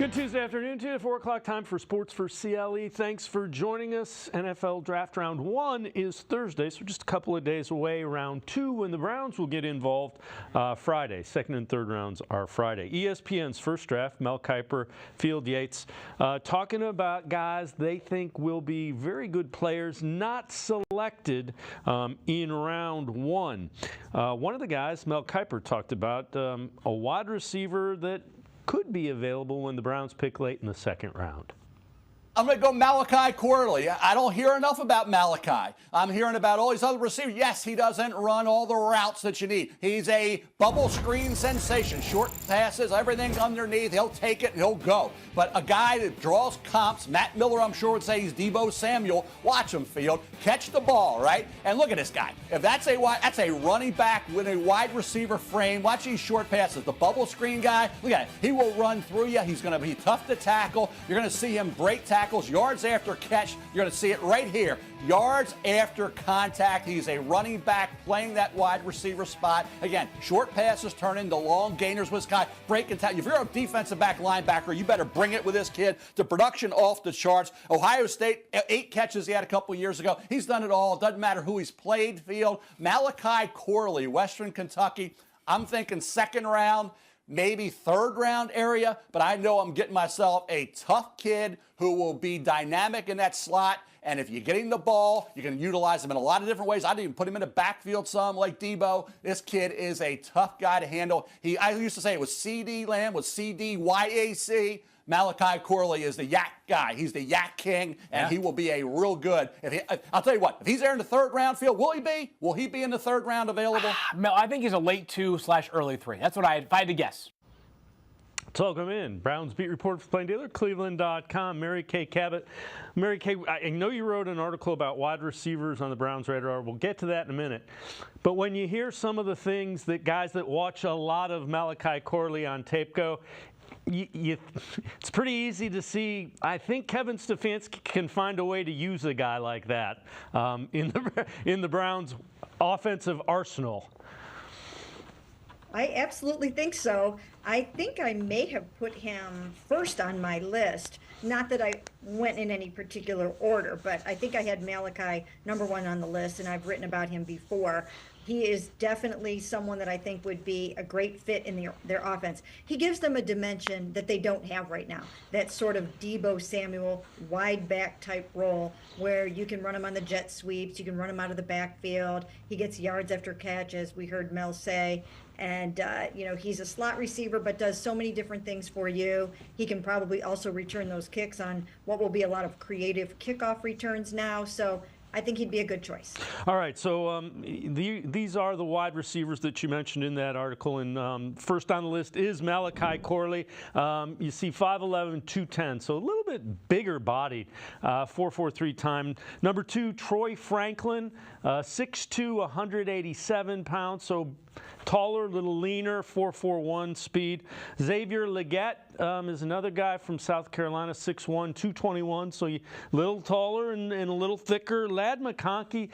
Good Tuesday afternoon to you. 4 o'clock time for Sports4CLE. Thanks for joining us. NFL Draft Round 1 is Thursday, so just a couple of days away. Round 2, when the Browns will get involved Friday. Second and third rounds are Friday. ESPN's first draft, Mel Kiper, Field Yates, talking about guys they think will be very good players not selected in round 1. One of the guys Mel Kiper talked about, a wide receiver that could be available when the Browns pick late in the second round. I'm going to go Malachi Corley. I don't hear enough about Malachi. I'm hearing about all these other receivers. Yes, he doesn't run all the routes that you need. He's a bubble screen sensation. Short passes, everything underneath. He'll take it and he'll go. But a guy that draws comps, Matt Miller, I'm sure, would say he's Deebo Samuel. Watch him, Field. Catch the ball, right? And look at this guy. If that's a running back with a wide receiver frame. Watch these short passes. The bubble screen guy, look at it. He will run through you. He's going to be tough to tackle. You're going to see him break tackles, yards after catch. You're going to see it right here. Yards after contact. He's a running back playing that wide receiver spot. Again, short passes turn into long gainers with this guy. Breaking tackle. If you're a defensive back linebacker, you better bring it with this kid. The production off the charts. Ohio State, 8 catches he had a couple years ago. He's done it all. Doesn't matter who he's played, Field. Malachi Corley, Western Kentucky. I'm thinking second round, maybe third round area, but I know I'm getting myself a tough kid who will be dynamic in that slot. And if you're getting the ball, you can utilize him in a lot of different ways. I'd even put him in the backfield some, like Deebo. This kid is a tough guy to handle. I used to say it was CD Lamb, was CDYAC. Malachi Corley is the yak guy. He's the yak king, and he will be a real good. I'll tell you what, if he's there in the third round, Field, will he be? Will he be in the third round available? Mel, I think he's a late 2/early 3. That's what if I had to guess. Let's welcome in Browns beat reporter for Plain Dealer, cleveland.com, Kay Cabot. Kay, I know you wrote an article about wide receivers on the Browns radar. We'll get to that in a minute. But when you hear some of the things that guys that watch a lot of Malachi Corley on tape go, it's pretty easy to see. I think Kevin Stefanski can find a way to use a guy like that in the Browns' offensive arsenal. I absolutely think so. I think I may have put him first on my list. Not that I went in any particular order, but I think I had Malachi number 1 on the list, and I've written about him before. He is definitely someone that I think would be a great fit in their offense. He gives them a dimension that they don't have right now. That sort of Deebo Samuel wide back type role where you can run him on the jet sweeps, you can run him out of the backfield. He gets yards after catch, as we heard Mel say. And, he's a slot receiver, but does so many different things for you. He can probably also return those kicks on what will be a lot of creative kickoff returns now. So I think he'd be a good choice. All right, so these are the wide receivers that you mentioned in that article, and first on the list is Malachi Corley. You see 5'11", 210, so a little bit bigger bodied, 4.43 time. Number 2, Troy Franklin, 6'2", 187 pounds, so taller, a little leaner, 4.41 speed. Xavier Legette is another guy from South Carolina, 6'1", 221, so a little taller and a little thicker. Ladd McConkey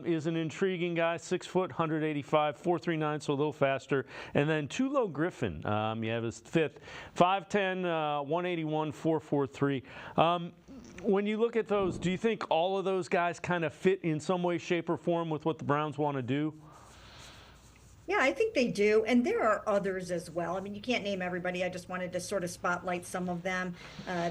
is an intriguing guy, 6 foot, 185, 4.39, so a little faster. And then Tulo Griffin, you have his fifth, 5'10", 181, 4.43. When you look at those, do you think all of those guys kind of fit in some way, shape, or form with what the Browns want to do? Yeah, I think they do. And there are others as well. I mean, you can't name everybody. I just wanted to sort of spotlight some of them.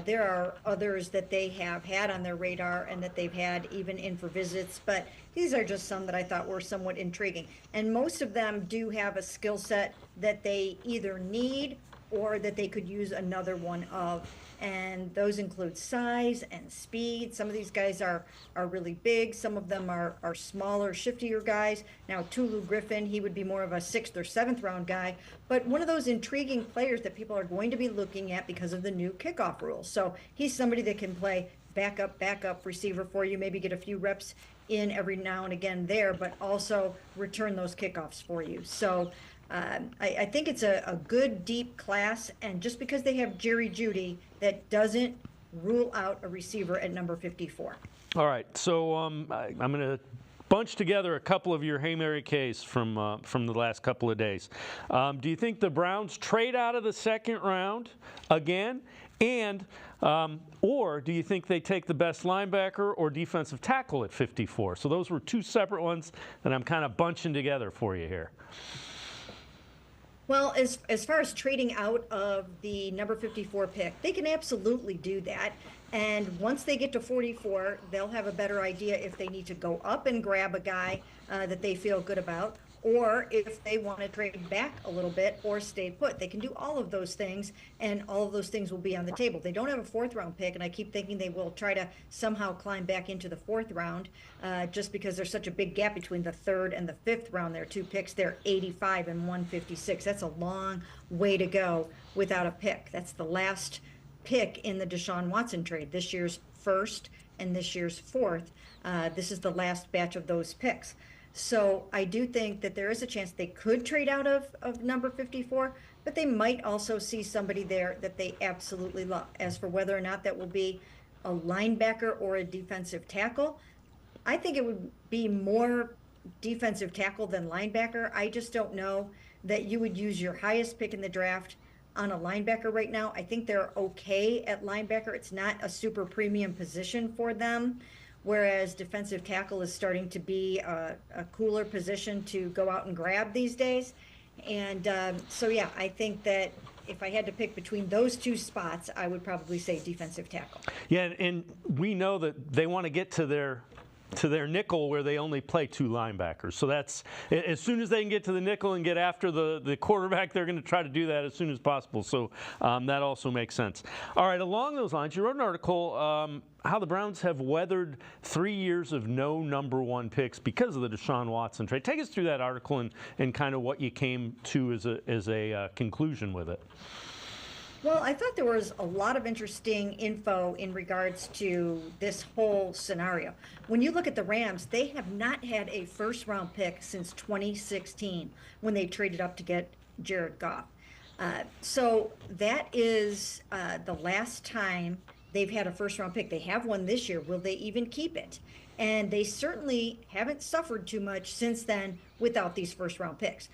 There are others that they have had on their radar and that they've had even in for visits. But these are just some that I thought were somewhat intriguing. And most of them do have a skill set that they either need or that they could use another one of. And those include size and speed. Some of these guys are really big. Some of them are smaller, shiftier guys. Now, Tulu Griffin, he would be more of a 6th or 7th round guy, but one of those intriguing players that people are going to be looking at because of the new kickoff rules. So he's somebody that can play backup receiver for you, maybe get a few reps in every now and again there, but also return those kickoffs for you. So I think it's a good, deep class, and just because they have Jerry Jeudy, that doesn't rule out a receiver at number 54. All right, so I'm going to bunch together a couple of your Hey Mary Kays from the last couple of days. Do you think the Browns trade out of the second round again And or do you think they take the best linebacker or defensive tackle at 54? So those were two separate ones that I'm kind of bunching together for you here. Well, as far as trading out of the number 54 pick, they can absolutely do that. And once they get to 44, they'll have a better idea if they need to go up and grab a guy that they feel good about, or if they want to trade back a little bit or stay put. They can do all of those things, and all of those things will be on the table. They don't have a fourth-round pick, and I keep thinking they will try to somehow climb back into the fourth round just because there's such a big gap between the third and the fifth round. There are two picks. They're 85 and 156. That's a long way to go without a pick. That's the last pick in the Deshaun Watson trade, this year's first and this year's fourth. This is the last batch of those picks. So I do think that there is a chance they could trade out of number 54, but they might also see somebody there that they absolutely love. As for whether or not that will be a linebacker or a defensive tackle, I think it would be more defensive tackle than linebacker. I just don't know that you would use your highest pick in the draft on a linebacker right now. I think they're okay at linebacker. It's not a super premium position for them, whereas defensive tackle is starting to be a cooler position to go out and grab these days. And so, yeah, I think that if I had to pick between those two spots, I would probably say defensive tackle. Yeah, and we know that they want to get to their nickel where they only play two linebackers. So that's, as soon as they can get to the nickel and get after the quarterback, they're going to try to do that as soon as possible. So that also makes sense. All right, along those lines, you wrote an article how the Browns have weathered 3 years of no number one picks because of the Deshaun Watson trade. Take us through that article and kind of what you came to as a conclusion with it. Well, I thought there was a lot of interesting info in regards to this whole scenario. When you look at the Rams, they have not had a first-round pick since 2016 when they traded up to get Jared Goff. So that is the last time they've had a first-round pick. They have one this year. Will they even keep it? And they certainly haven't suffered too much since then without these first-round picks.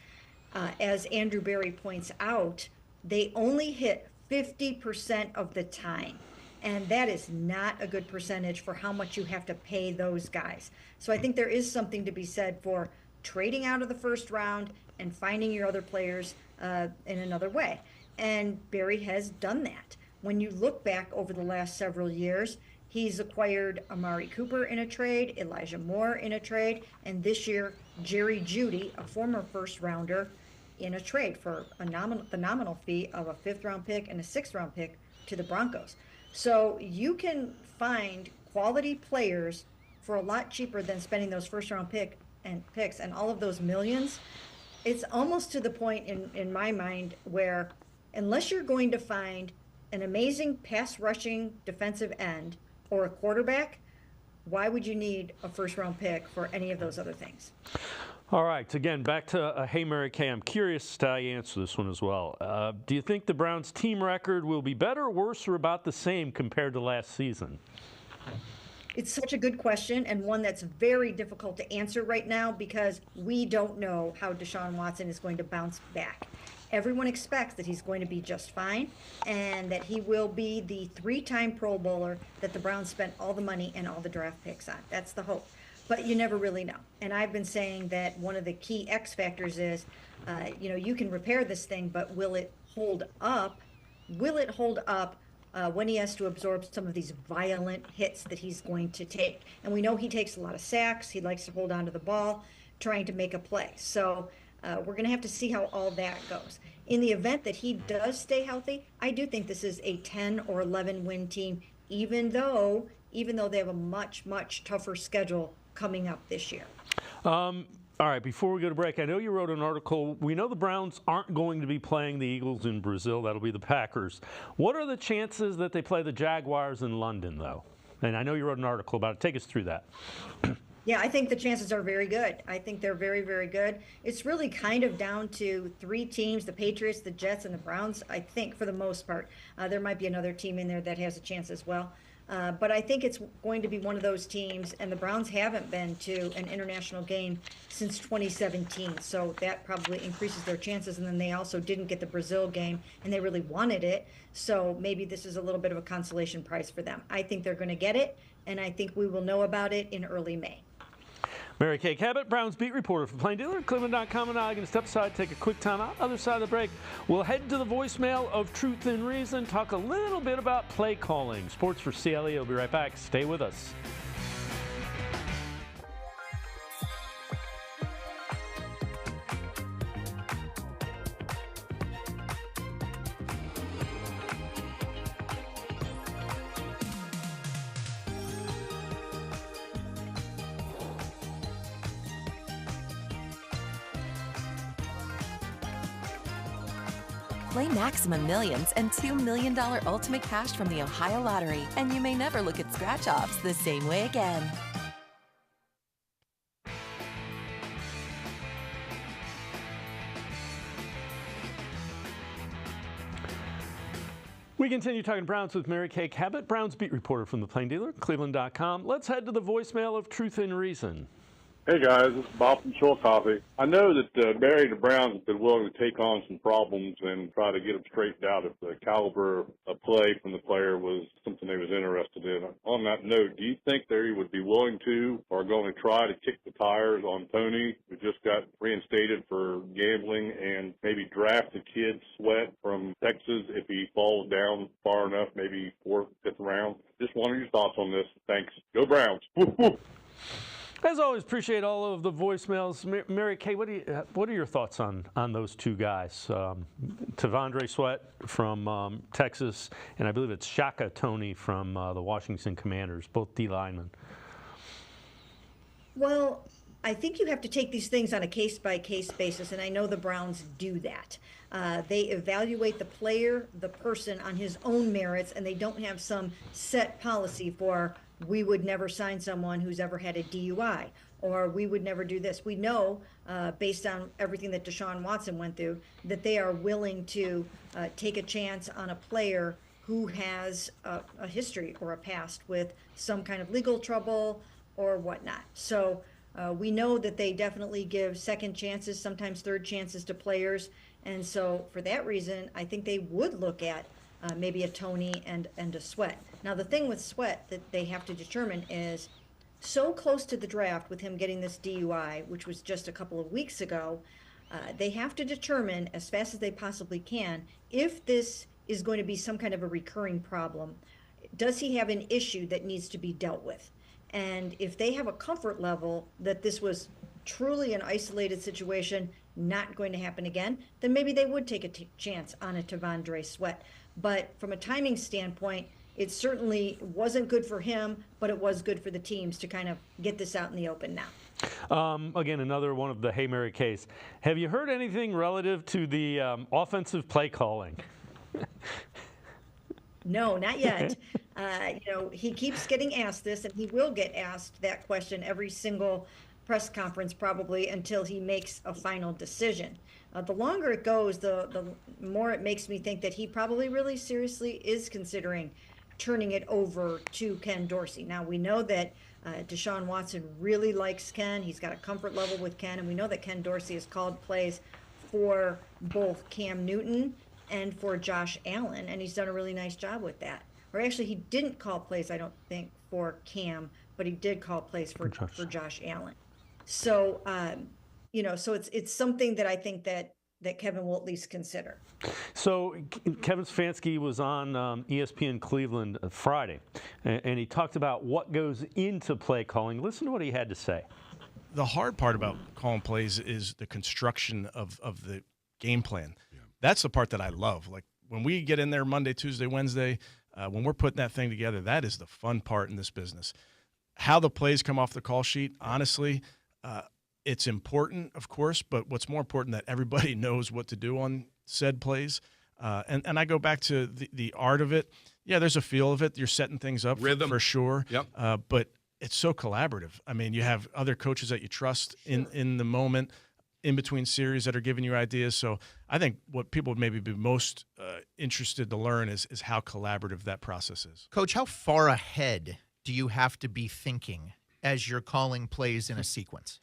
As Andrew Berry points out, they only hit 50% of the time. And that is not a good percentage for how much you have to pay those guys. So I think there is something to be said for trading out of the first round and finding your other players in another way. And Berry has done that. When you look back over the last several years, he's acquired Amari Cooper in a trade, Elijah Moore in a trade, and this year, Jerry Jeudy, a former first rounder, in a trade for the nominal fee of a fifth-round pick and a sixth-round pick to the Broncos. So you can find quality players for a lot cheaper than spending those first-round picks and all of those millions. It's almost to the point in my mind where unless you're going to find an amazing pass-rushing defensive end or a quarterback, why would you need a first-round pick for any of those other things? All right, again, back to Hey Mary Kay. I'm curious to how you answer this one as well. Do you think the Browns' team record will be better, worse, or about the same compared to last season? It's such a good question, and one that's very difficult to answer right now because we don't know how Deshaun Watson is going to bounce back. Everyone expects that he's going to be just fine and that he will be the three-time Pro Bowler that the Browns spent all the money and all the draft picks on. That's the hope. But you never really know. And I've been saying that one of the key X factors is, you can repair this thing, but will it hold up? Will it hold up when he has to absorb some of these violent hits that he's going to take? And we know he takes a lot of sacks. He likes to hold on to the ball, trying to make a play. So we're going to have to see how all that goes. In the event that he does stay healthy, I do think this is a 10 or 11 win team, even though they have a much, much tougher schedule coming up this year. All right, before we go to break, I know you wrote an article. We know the Browns aren't going to be playing the Eagles in Brazil. That'll be the Packers. What are the chances that they play the Jaguars in London, though? And I know you wrote an article about it. Take us through that. Yeah, I think the chances are very good. I think they're very, very good. It's really kind of down to three teams, the Patriots, the Jets, and the Browns, I think, for the most part. There might be another team in there that has a chance as well. But I think it's going to be one of those teams, and the Browns haven't been to an international game since 2017, so that probably increases their chances. And then they also didn't get the Brazil game, and they really wanted it, so maybe this is a little bit of a consolation prize for them. I think they're going to get it, and I think we will know about it in early May. Mary Kay Cabot, Browns beat reporter for Plain Dealer, cleveland.com, and I'm going to step aside, take a quick time out. Other side of the break, we'll head to the voicemail of Truth and Reason, talk a little bit about play calling. Sports for CLE. We'll be right back. Stay with us. Play Maximum Millions and $2 million Ultimate Cash from the Ohio Lottery, and you may never look at scratch-offs the same way again. We continue talking Browns with Mary Kay Cabot, Browns beat reporter from the Plain Dealer, cleveland.com. Let's head to the voicemail of Truth and Reason. Hey guys, this is Bob from Shore Coffee. I know that Barry and the Browns have been willing to take on some problems and try to get them straightened out if the caliber of play from the player was something they was interested in. On that note, do you think they would be willing to or going to try to kick the tires on Tony, who just got reinstated for gambling, and maybe draft the kid Sweat from Texas if he falls down far enough, maybe 4th, 5th round? Just wanted your thoughts on this. Thanks. Go Browns. Woo, woo. As always, appreciate all of the voicemails. Mary Kay, what are your thoughts on those two guys? Tavondre Sweat from Texas, and I believe it's Shaka Toney from the Washington Commanders, both D linemen. Well, I think you have to take these things on a case-by-case basis, and I know the Browns do that. They evaluate the player, the person, on his own merits, and they don't have some set policy for, we would never sign someone who's ever had a DUI, or we would never do this. We know, based on everything that Deshaun Watson went through, that they are willing to take a chance on a player who has a history or a past with some kind of legal trouble or whatnot. So we know that they definitely give second chances, sometimes third chances to players. And so for that reason, I think they would look at maybe a Toney and a Sweat. Now, the thing with Sweat that they have to determine is, so close to the draft with him getting this DUI, which was just a couple of weeks ago, they have to determine as fast as they possibly can if this is going to be some kind of a recurring problem. Does he have an issue that needs to be dealt with? And if they have a comfort level that this was truly an isolated situation, not going to happen again, then maybe they would take a chance on a Tavondre Sweat. But from a timing standpoint, it certainly wasn't good for him, but it was good for the teams to kind of get this out in the open now. Again, another one of the Hey Mary Kays. Have you heard anything relative to the offensive play calling? No, not yet. He keeps getting asked this, and he will get asked that question every single press conference probably until he makes a final decision. The longer it goes, the more it makes me think that he probably really seriously is considering turning it over to Ken Dorsey. Now, we know that Deshaun Watson really likes Ken. He's got a comfort level with Ken, and we know that Ken Dorsey has called plays for both Cam Newton and for Josh Allen, and he's done a really nice job with that. Or actually, he didn't call plays, I don't think, for Cam, but he did call plays for Josh Allen. So, so it's something that I think that Kevin will at least consider. So Kevin Stefanski was on ESPN Cleveland Friday, and he talked about what goes into play calling. Listen to what he had to say. The hard part about calling plays is the construction of the game plan. Yeah. That's the part that I love. Like when we get in there Monday, Tuesday, Wednesday, when we're putting that thing together, that is the fun part in this business. How the plays come off the call sheet, honestly, it's important, of course, but what's more important that everybody knows what to do on said plays. And I go back to the art of it. Yeah, there's a feel of it. You're setting things up rhythm for sure. Yep. But it's so collaborative. I mean, you have other coaches that you trust in the moment. in between series that are giving you ideas. So I think what people would maybe be most interested to learn is how collaborative that process is. Coach, how far ahead do you have to be thinking as you're calling plays in a sequence?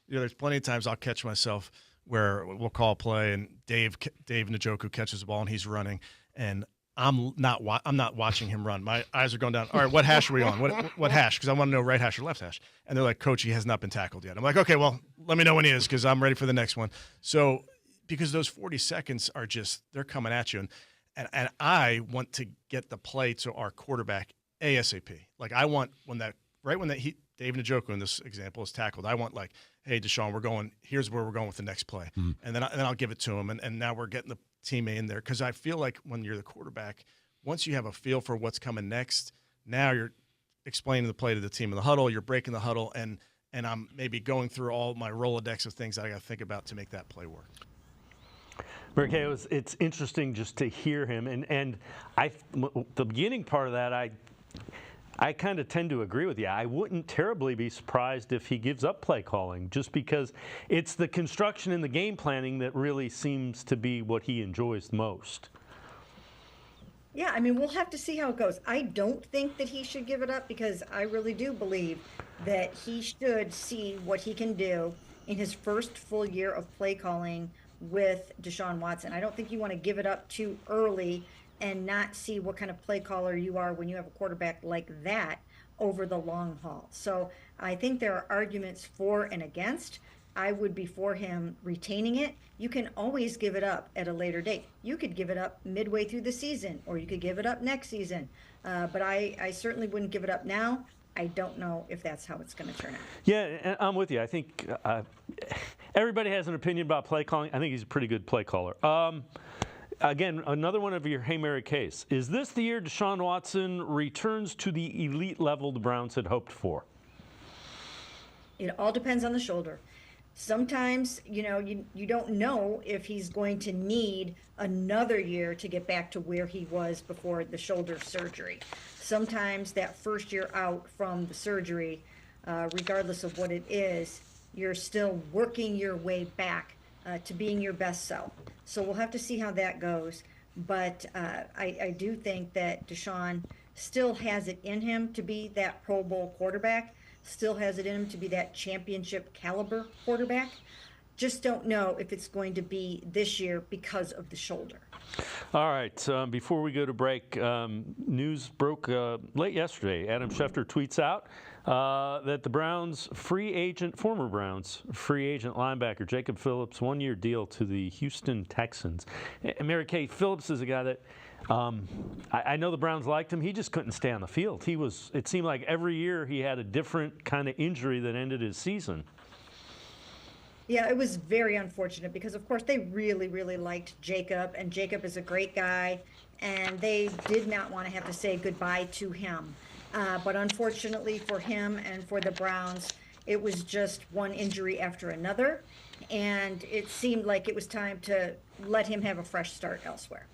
There's plenty of times I'll catch myself where we'll call a play and Dave Njoku catches the ball and he's running, and I'm not watching him run. My eyes are going down. All right, what hash are we on? What hash? Because I want to know right hash or left hash. And they're like, Coach, he has not been tackled yet. I'm like, okay, well, let me know when he is because I'm ready for the next one. So because those 40 seconds are just, they're coming at you. And I want to get the play to our quarterback ASAP. Like I want Dave Njoku in this example is tackled. I want like, hey, Deshaun, here's where we're going with the next play. And then I'll give it to him. And now we're getting the teammate in there, because I feel like when you're the quarterback, once you have a feel for what's coming next, now you're explaining the play to the team in the huddle, you're breaking the huddle, and I'm maybe going through all my Rolodex of things that I got to think about to make that play work. Mary Kay, it's interesting just to hear him, and the beginning part of that, I kind of tend to agree with you. I wouldn't terribly be surprised if he gives up play calling, just because it's the construction and the game planning that really seems to be what he enjoys the most. Yeah, I mean, we'll have to see how it goes. I don't think that he should give it up, because I really do believe that he should see what he can do in his first full year of play calling with Deshaun Watson. I don't think you want to give it up too early and not see what kind of play caller you are when you have a quarterback like that over the long haul. So I think there are arguments for and against. I would be for him retaining it. You can always give it up at a later date. You could give it up midway through the season, or you could give it up next season. But I certainly wouldn't give it up now. I don't know if that's how it's going to turn out. Yeah, and I'm with you. I think everybody has an opinion about play calling. I think he's a pretty good play caller. Again, another one of your Hey Mary case. Is this the year Deshaun Watson returns to the elite level the Browns had hoped for? It all depends on the shoulder. Sometimes, you don't know if he's going to need another year to get back to where he was before the shoulder surgery. Sometimes that first year out from the surgery, regardless of what it is, you're still working your way back to being your best self. So we'll have to see how that goes. But I do think that Deshaun still has it in him to be that Pro Bowl quarterback, still has it in him to be that championship caliber quarterback. Just don't know if it's going to be this year because of the shoulder. All right. Before we go to break, news broke late yesterday. Adam Schefter tweets out that the Browns former Browns free agent linebacker Jacob Phillips, 1-year deal to the Houston Texans. And Mary Kay, Phillips is a guy that I know the Browns liked him. He just couldn't stay on the field. It seemed like every year he had a different kind of injury that ended his season. Yeah, it was very unfortunate because, of course, they really, really liked Jacob, and Jacob is a great guy, and they did not want to have to say goodbye to him. But unfortunately for him and for the Browns, it was just one injury after another, and it seemed like it was time to let him have a fresh start elsewhere.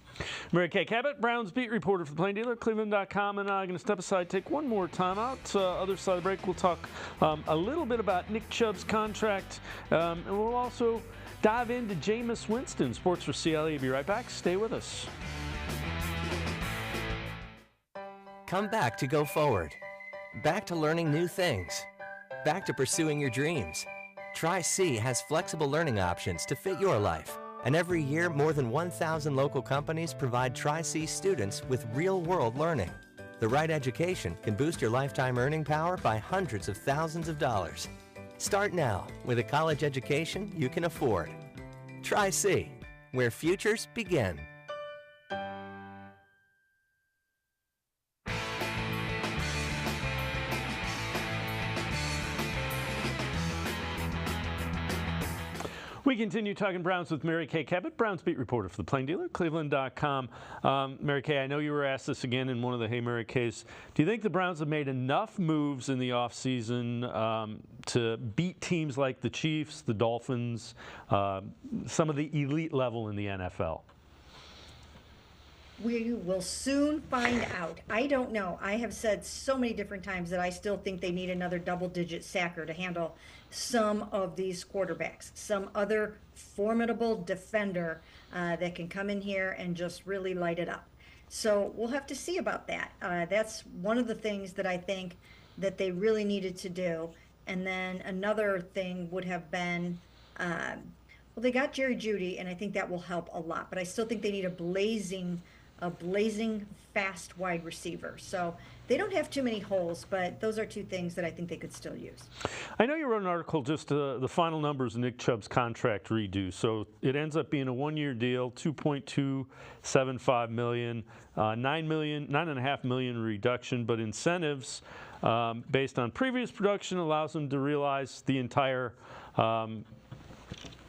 Mary Kay Cabot, Browns beat reporter for the Plain Dealer, cleveland.com, and I'm going to step aside, take one more time out. Other side of the break, we'll talk a little bit about Nick Chubb's contract, and we'll also dive into Jameis Winston. Sports4CLE. Be right back. Stay with us. Come back to go forward. Back to learning new things. Back to pursuing your dreams. Tri-C has flexible learning options to fit your life. And every year, more than 1,000 local companies provide Tri-C students with real-world learning. The right education can boost your lifetime earning power by hundreds of thousands of dollars. Start now with a college education you can afford. Tri-C, where futures begin. We continue talking Browns with Mary Kay Cabot, Browns beat reporter for the Plain Dealer, cleveland.com. Mary Kay, I know you were asked this again in one of the Hey Mary Kays. Do you think the Browns have made enough moves in the offseason to beat teams like the Chiefs, the Dolphins, some of the elite level in the NFL? We will soon find out. I don't know. I have said so many different times that I still think they need another double-digit sacker to handle some of these quarterbacks, some other formidable defender that can come in here and just really light it up. So we'll have to see about that. That's one of the things that I think that they really needed to do. And then another thing would have been, well, they got Jerry Jeudy, and I think that will help a lot. But I still think they need a blazing fast wide receiver. So they don't have too many holes, but those are two things that I think they could still use. I know you wrote an article, just the final numbers of Nick Chubb's contract redo. So it ends up being a one-year deal, $2.275 million, $9.5 million reduction, but incentives based on previous production allows them to realize the entire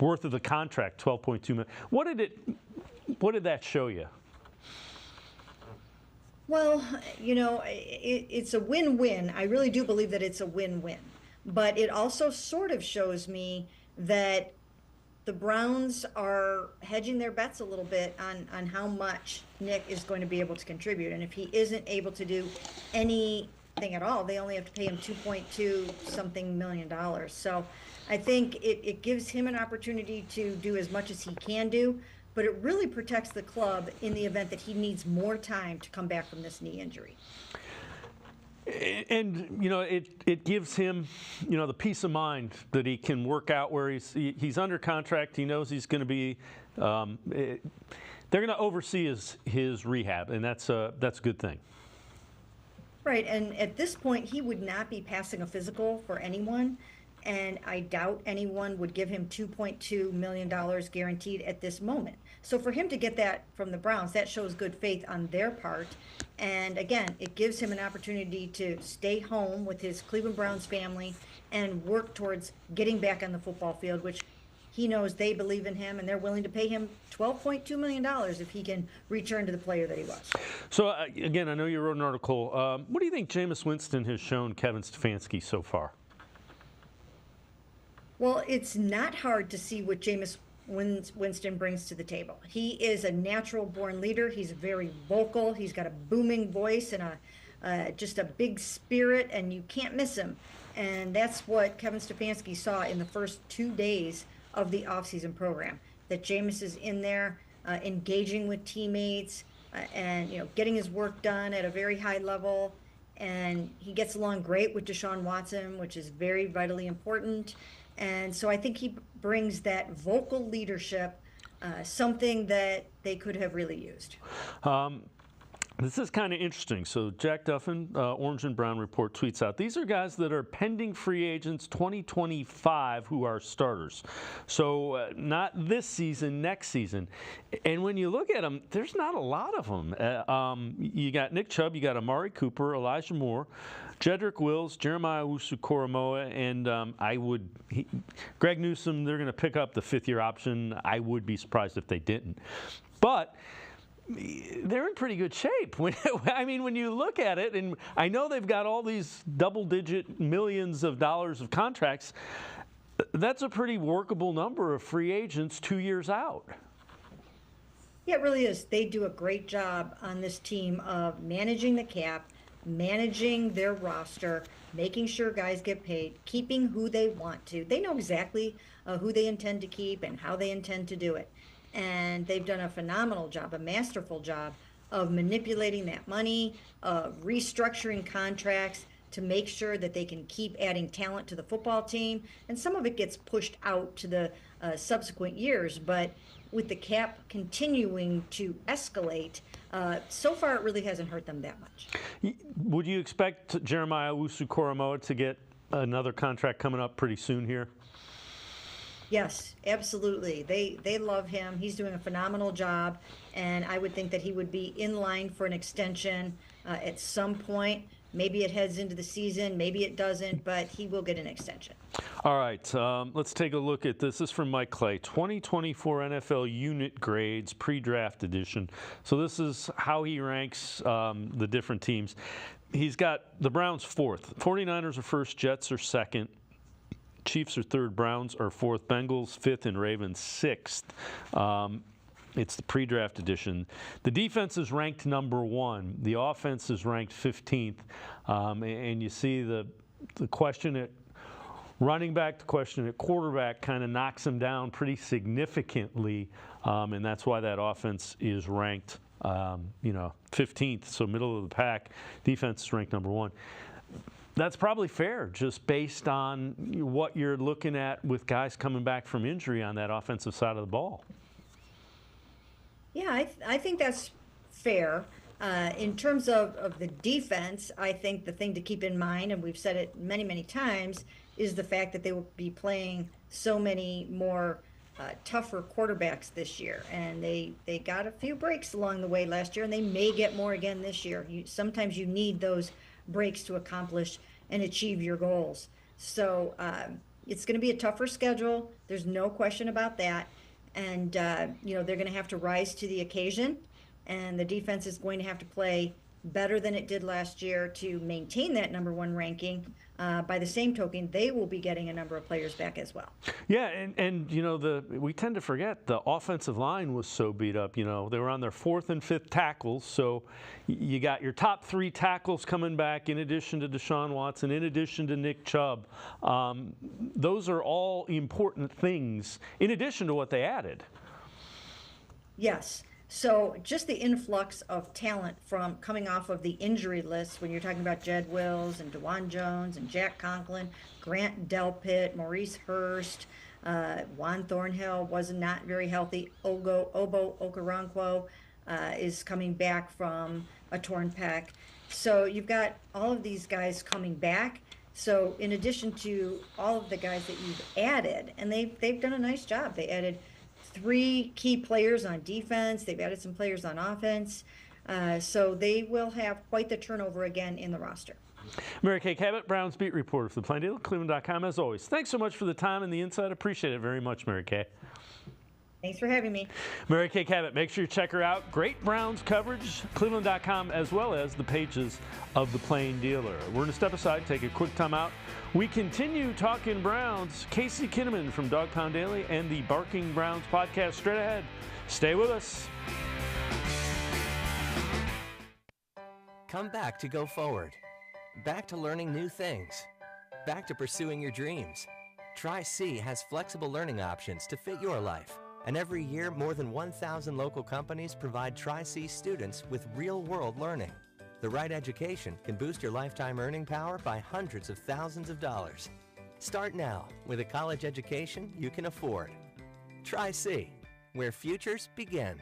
worth of the contract, $12.2 million. What did that show you? Well, you know, it's a win-win. I really do believe that it's a win-win. But it also sort of shows me that the Browns are hedging their bets a little bit on how much Nick is going to be able to contribute. And if he isn't able to do anything at all, they only have to pay him $2.2-something million. So I think it gives him an opportunity to do as much as he can do. But it really protects the club in the event that he needs more time to come back from this knee injury. And, you know, it gives him, you know, the peace of mind that he can work out where he's under contract. He knows he's going to be they're going to oversee his rehab, and that's a good thing. Right, and at this point, he would not be passing a physical for anyone. And I doubt anyone would give him $2.2 million guaranteed at this moment. So for him to get that from the Browns, that shows good faith on their part. And again, it gives him an opportunity to stay home with his Cleveland Browns family and work towards getting back on the football field, which he knows they believe in him, and they're willing to pay him $12.2 million if he can return to the player that he was. So, again, I know you wrote an article. What do you think Jameis Winston has shown Kevin Stefanski so far? Well, it's not hard to see what Jameis Winston brings to the table. He is a natural-born leader. He's very vocal. He's got a booming voice and just a big spirit, and you can't miss him. And that's what Kevin Stefanski saw in the first 2 days of the offseason program, that Jameis is in there engaging with teammates and, you know, getting his work done at a very high level. And he gets along great with Deshaun Watson, which is very vitally important. And so I think he brings that vocal leadership, something that they could have really used. This is kind of interesting. So Jack Duffin, Orange and Brown Report, tweets out, these are guys that are pending free agents 2025 who are starters. So not this season, next season. And when you look at them, there's not a lot of them. You got Nick Chubb, you got Amari Cooper, Elijah Moore, Jedrick Wills, Jeremiah Owusu-Koramoah, and Greg Newsome, they're going to pick up the fifth-year option. I would be surprised if they didn't. But they're in pretty good shape. I mean, when you look at it, and I know they've got all these double-digit millions of dollars of contracts, that's a pretty workable number of free agents 2 years out. Yeah, it really is. They do a great job on this team of managing the cap, managing their roster, making sure guys get paid, keeping who they want to. They know exactly who they intend to keep and how they intend to do it. And they've done a phenomenal job, a masterful job of manipulating that money, restructuring contracts to make sure that they can keep adding talent to the football team. And some of it gets pushed out to the subsequent years, but with the cap continuing to escalate, so far it really hasn't hurt them that much. Would you expect Jeremiah Owusu-Koramoah to get another contract coming up pretty soon here? Yes, absolutely. They love him. He's doing a phenomenal job, and I would think that he would be in line for an extension at some point. Maybe it heads into the season, maybe it doesn't, but he will get an extension. All right, let's take a look at this. This is from Mike Clay, 2024 NFL unit grades, pre-draft edition. So this is how he ranks the different teams. He's got the Browns fourth. 49ers are first, Jets are second. Chiefs are third, Browns are fourth, Bengals fifth, and Ravens sixth. It's the pre-draft edition. The defense is ranked number 1. The offense is ranked 15th. And you see the question at running back, the question at quarterback kind of knocks them down pretty significantly. And that's why that offense is ranked, 15th, so middle of the pack. Defense is ranked number 1. That's probably fair, just based on what you're looking at with guys coming back from injury on that offensive side of the ball. Yeah, I think that's fair. In terms of the defense, I think the thing to keep in mind, and we've said it many, many times, is the fact that they will be playing so many more tougher quarterbacks this year. And they got a few breaks along the way last year, and they may get more again this year. Sometimes you need those breaks to accomplish and achieve your goals. So it's going to be a tougher schedule. There's no question about that. And, they're going to have to rise to the occasion, and the defense is going to have to play better than it did last year to maintain that number 1 ranking. By the same token, they will be getting a number of players back as well. Yeah, and we tend to forget the offensive line was so beat up. They were on their 4th and 5th tackles, so you got your top 3 tackles coming back in addition to Deshaun Watson, in addition to Nick Chubb. Those are all important things in addition to what they added. Yes. So just the influx of talent from coming off of the injury list, when you're talking about Jed Wills and DeJuan Jones and Jack Conklin, Grant Delpit, Maurice Hurst, Juan Thornhill was not very healthy. Obo Okoronkwo is coming back from a torn pec. So you've got all of these guys coming back. So in addition to all of the guys that you've added, and they've done a nice job. They added 3 key players on defense. They've added some players on offense. So they will have quite the turnover again in the roster. Mary Kay Cabot, Browns beat reporter for the Plain Dealer, cleveland.com, as always. Thanks so much for the time and the insight. Appreciate it very much, Mary Kay. Thanks for having me. Mary Kay Cabot, make sure you check her out. Great Browns coverage, cleveland.com, as well as the pages of the Plain Dealer. We're going to step aside, take a quick time out. We continue talking Browns. Casey Kinnamon from Dog Pound Daily and the Barking Browns podcast straight ahead. Stay with us. Come back to go forward. Back to learning new things. Back to pursuing your dreams. Tri-C has flexible learning options to fit your life. And every year, more than 1,000 local companies provide Tri-C students with real-world learning. The right education can boost your lifetime earning power by hundreds of thousands of dollars. Start now with a college education you can afford. Tri-C, where futures begin.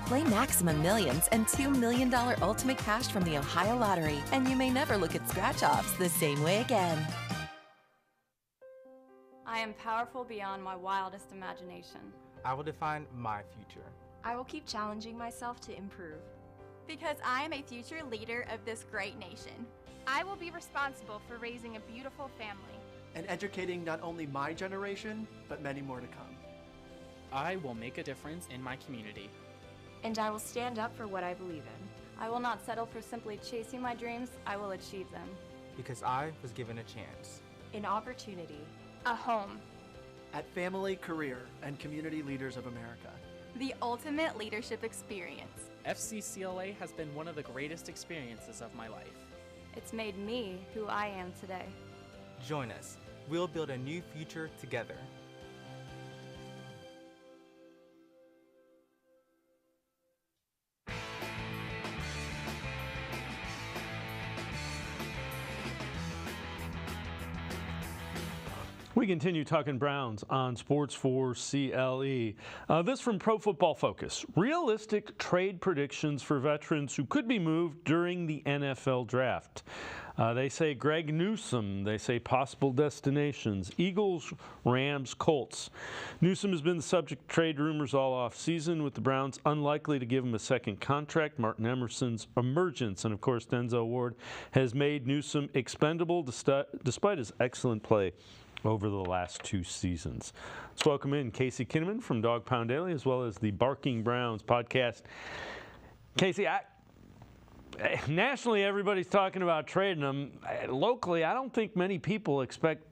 Play Maximum Millions and $2 million Ultimate Cash from the Ohio Lottery, and you may never look at scratch-offs the same way again. I am powerful beyond my wildest imagination. I will define my future. I will keep challenging myself to improve. Because I am a future leader of this great nation. I will be responsible for raising a beautiful family. And educating not only my generation, but many more to come. I will make a difference in my community. And I will stand up for what I believe in. I will not settle for simply chasing my dreams. I will achieve them. Because I was given a chance. An opportunity. A home. At Family, Career, and Community Leaders of America. The ultimate leadership experience. FCCLA has been one of the greatest experiences of my life. It's made me who I am today. Join us. We'll build a new future together. We continue talking Browns on Sports4CLE. This from Pro Football Focus. Realistic trade predictions for veterans who could be moved during the NFL draft. They say Greg Newsome. They say possible destinations: Eagles, Rams, Colts. Newsome has been the subject of trade rumors all offseason, with the Browns unlikely to give him a second contract. Martin Emerson's emergence, and of course Denzel Ward, has made Newsome expendable despite his excellent play over the last 2 seasons. Let's welcome in Casey Kinnamon from Dog Pound Daily, as well as the Barking Browns podcast. Casey, nationally, everybody's talking about trading him. Locally, I don't think many people expect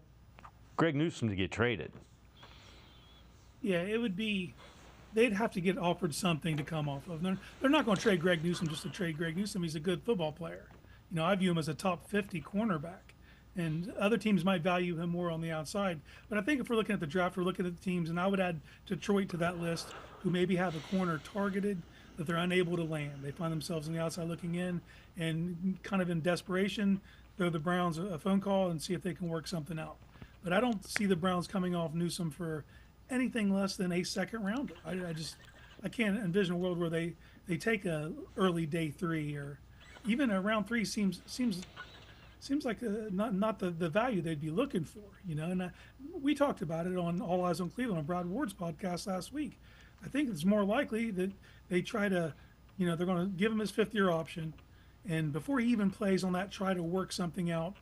Greg Newsome to get traded. Yeah, it would be. They'd have to get offered something to come off of. They're not going to trade Greg Newsome just to trade Greg Newsome. He's a good football player. You know, I view him as a top 50 cornerback, and other teams might value him more on the outside. But I think if we're looking at the draft, we're looking at the teams, and I would add Detroit to that list, who maybe have a corner targeted that they're unable to land. They find themselves on the outside looking in, and kind of in desperation, throw the Browns a phone call and see if they can work something out. But I don't see the Browns coming off Newsome for anything less than a second rounder. I can't envision a world where they take a early day 3, or even a round 3 seems like not the value they'd be looking for, you know. And we talked about it on All Eyes on Cleveland on Brad Ward's podcast last week. I think it's more likely that they try to, you know, they're going to give him his 5th-year option, and before he even plays on that, try to work something out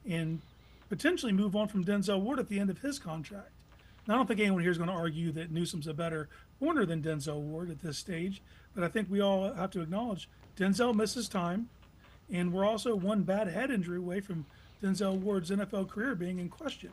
and potentially move on from Denzel Ward at the end of his contract. Now, I don't think anyone here is going to argue that Newsome's a better corner than Denzel Ward at this stage, but I think we all have to acknowledge Denzel misses time, and we're also one bad head injury away from Denzel Ward's NFL career being in question.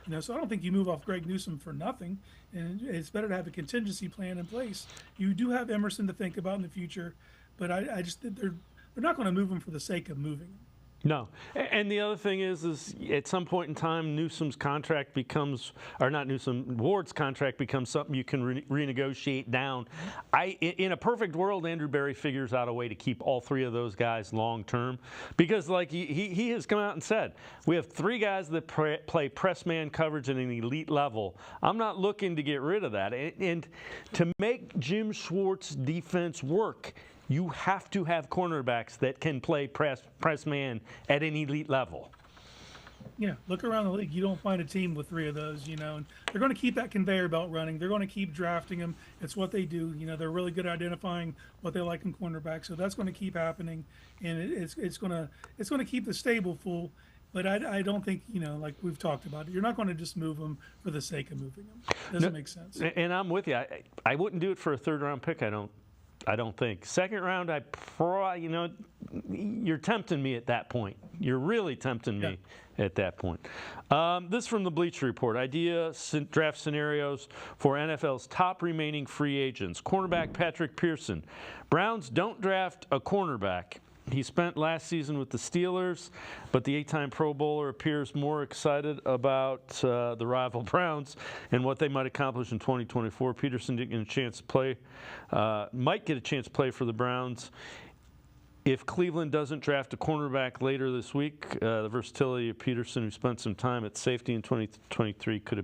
You know, so I don't think you move off Greg Newsome for nothing, and it's better to have a contingency plan in place. You do have Emerson to think about in the future, but I just think they're not going to move him for the sake of moving him. No. And the other thing is at some point in time, Newsome's contract becomes, or not Newsome, Ward's contract becomes something you can renegotiate down. In a perfect world, Andrew Berry figures out a way to keep all 3 of those guys long term, because like he has come out and said, we have 3 guys that play press man coverage at an elite level. I'm not looking to get rid of that. And to make Jim Schwartz's defense work, you have to have cornerbacks that can play press man at an elite level. Yeah, look around the league. You don't find a team with 3 of those, you know. And they're going to keep that conveyor belt running. They're going to keep drafting them. It's what they do. You know, they're really good at identifying what they like in cornerbacks. So that's going to keep happening, and it's going to keep the stable full. But I don't think, you know, like we've talked about it, you're not going to just move them for the sake of moving them. Doesn't make sense. And I'm with you. I wouldn't do it for a 3rd-round pick. I don't think. 2nd round, you know, you're tempting me at that point. You're really tempting me at that point. This from the Bleacher Report. Idea draft scenarios for NFL's top remaining free agents. Cornerback Patrick Pearson. Browns don't draft a cornerback. He spent last season with the Steelers, but the 8-time Pro Bowler appears more excited about the rival Browns and what they might accomplish in 2024. Peterson didn't get a chance to play, might get a chance to play for the Browns. If Cleveland doesn't draft a cornerback later this week, the versatility of Peterson, who spent some time at safety in 2023, could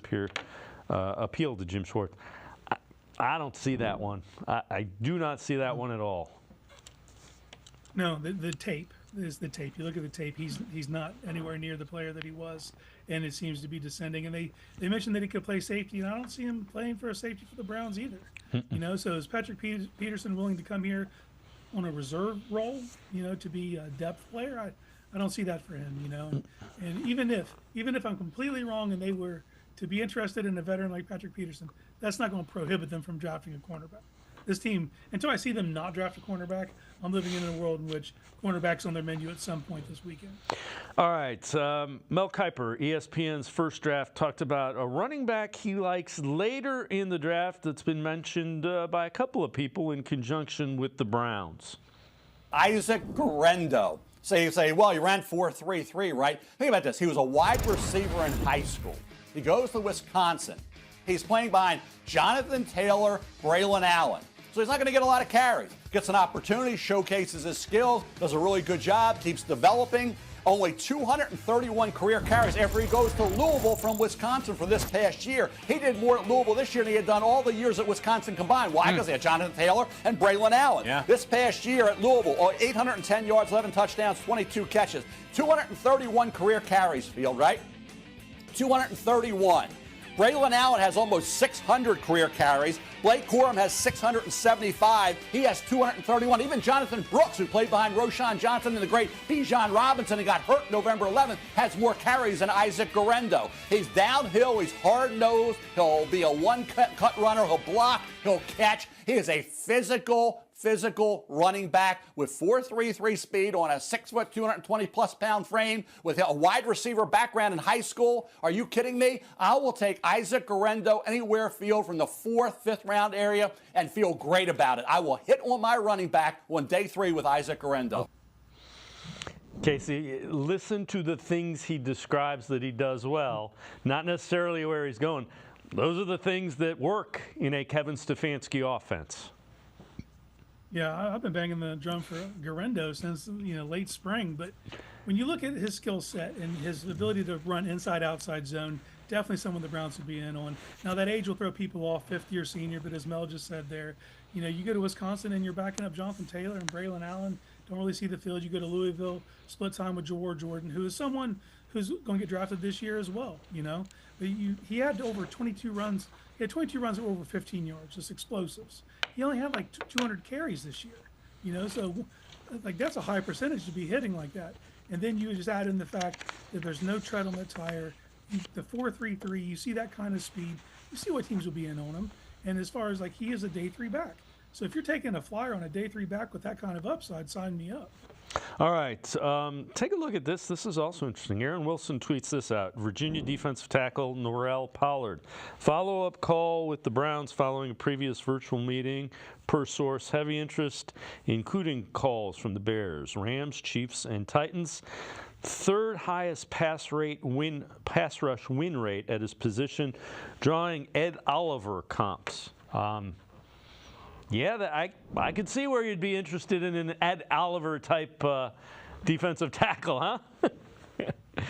appeal to Jim Schwartz. I don't see that one. I do not see that one at all. No, the tape is the tape. You look at the tape, he's not anywhere near the player that he was, and it seems to be descending. And they mentioned that he could play safety, and I don't see him playing for a safety for the Browns either. You know, so is Patrick Peterson willing to come here on a reserve role, you know, to be a depth player? I don't see that for him, you know. And even if I'm completely wrong and they were to be interested in a veteran like Patrick Peterson, that's not going to prohibit them from drafting a cornerback. This team, until I see them not draft a cornerback, I'm living in a world in which cornerback's on their menu at some point this weekend. All right. Mel Kiper, ESPN's First Draft, talked about a running back he likes later in the draft that's been mentioned by a couple of people in conjunction with the Browns. Isaac Guerendo. So you say, well, he ran 4.33, right? Think about this. He was a wide receiver in high school. He goes to Wisconsin. He's playing behind Jonathan Taylor, Braylon Allen. So he's not going to get a lot of carries. Gets an opportunity, showcases his skills, does a really good job, keeps developing. Only 231 career carries after he goes to Louisville from Wisconsin for this past year. He did more at Louisville this year than he had done all the years at Wisconsin combined. Why? Because they had Jonathan Taylor and Braylon Allen. Yeah. This past year at Louisville, 810 yards, 11 touchdowns, 22 catches. 231 career carries, Field, right? 231. Braylon Allen has almost 600 career carries. Blake Corum has 675. He has 231. Even Jonathan Brooks, who played behind Roshan Johnson and the great Bijan Robinson and got hurt November 11th, has more carries than Isaac Guerrendo. He's downhill. He's hard-nosed. He'll be a one-cut runner. He'll block. He'll catch. He is a physical running back with 4.33 speed on a 6-foot, 220-plus pound frame with a wide receiver background in high school. Are you kidding me? I will take Isaac Guerrendo anywhere Field from the 4th, 5th round area and feel great about it. I will hit on my running back on day 3 with Isaac Guerrendo. Casey, listen to the things he describes that he does well, not necessarily where he's going. Those are the things that work in a Kevin Stefanski offense. Yeah, I've been banging the drum for Guerrendo since late spring. But when you look at his skill set and his ability to run inside-outside zone, definitely someone the Browns would be in on. Now that age will throw people off, 5th-year senior, but as Mel just said there, you go to Wisconsin and you're backing up Jonathan Taylor and Braylon Allen. Don't really see the field. You go to Louisville, split time with Jordan, who is someone who's going to get drafted this year as well. But he had over 22 runs. He had 22 runs that were over 15 yards, just explosives. He only had like 200 carries this year, so like that's a high percentage to be hitting like that. And then you just add in the fact that there's no tread on the tire, the 4.33. You see that kind of speed. You see what teams will be in on him. And as far as he is a day 3 back. So if you're taking a flyer on a day 3 back with that kind of upside, sign me up. All right, take a look at this. This is also interesting. Aaron Wilson tweets this out. Virginia defensive tackle Norrell Pollard. Follow-up call with the Browns following a previous virtual meeting. Per source, heavy interest, including calls from the Bears, Rams, Chiefs, and Titans. 3rd highest pass rush win rate at his position, drawing Ed Oliver comps. Yeah, I could see where you'd be interested in an Ed Oliver type defensive tackle, huh?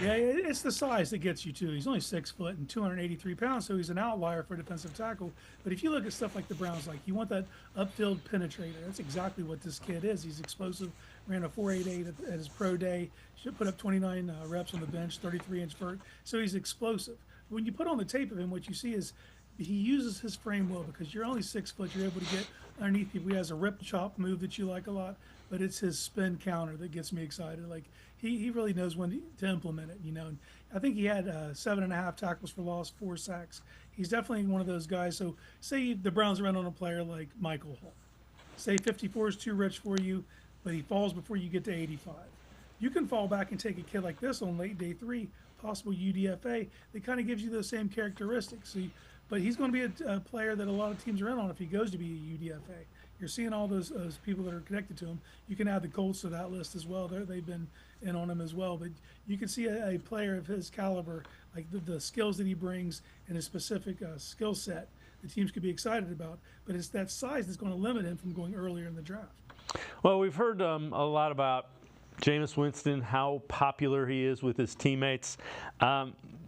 Yeah, it's the size that gets you too. He's only 6 foot and 283 pounds, so he's an outlier for a defensive tackle. But if you look at stuff like the Browns, you want that upfield penetrator. That's exactly what this kid is. He's explosive. Ran a 4.88 at his pro day. Should put up 29 reps on the bench, 33-inch vert. So he's explosive. When you put on the tape of him, what you see is he uses his frame well because you're only 6 foot. You're able to get underneath people. He has a rip chop move that you like a lot, but it's his spin counter that gets me excited. He really knows when to implement it, And I think he had 7.5 tackles for loss, 4 sacks. He's definitely one of those guys. So say the Browns run on a player like Michael Hall. Say 54 is too rich for you, but he falls before you get to 85. You can fall back and take a kid like this on late day 3, possible UDFA. That kind of gives you those same characteristics. But he's going to be a player that a lot of teams are in on if he goes to be a UDFA. You're seeing all those people that are connected to him. You can add the Colts to that list as well. They've been in on him as well. But you can see a player of his caliber, like the skills that he brings and his specific skill set, the teams could be excited about. But it's that size that's going to limit him from going earlier in the draft. Well, we've heard a lot about Jameis Winston, how popular he is with his teammates.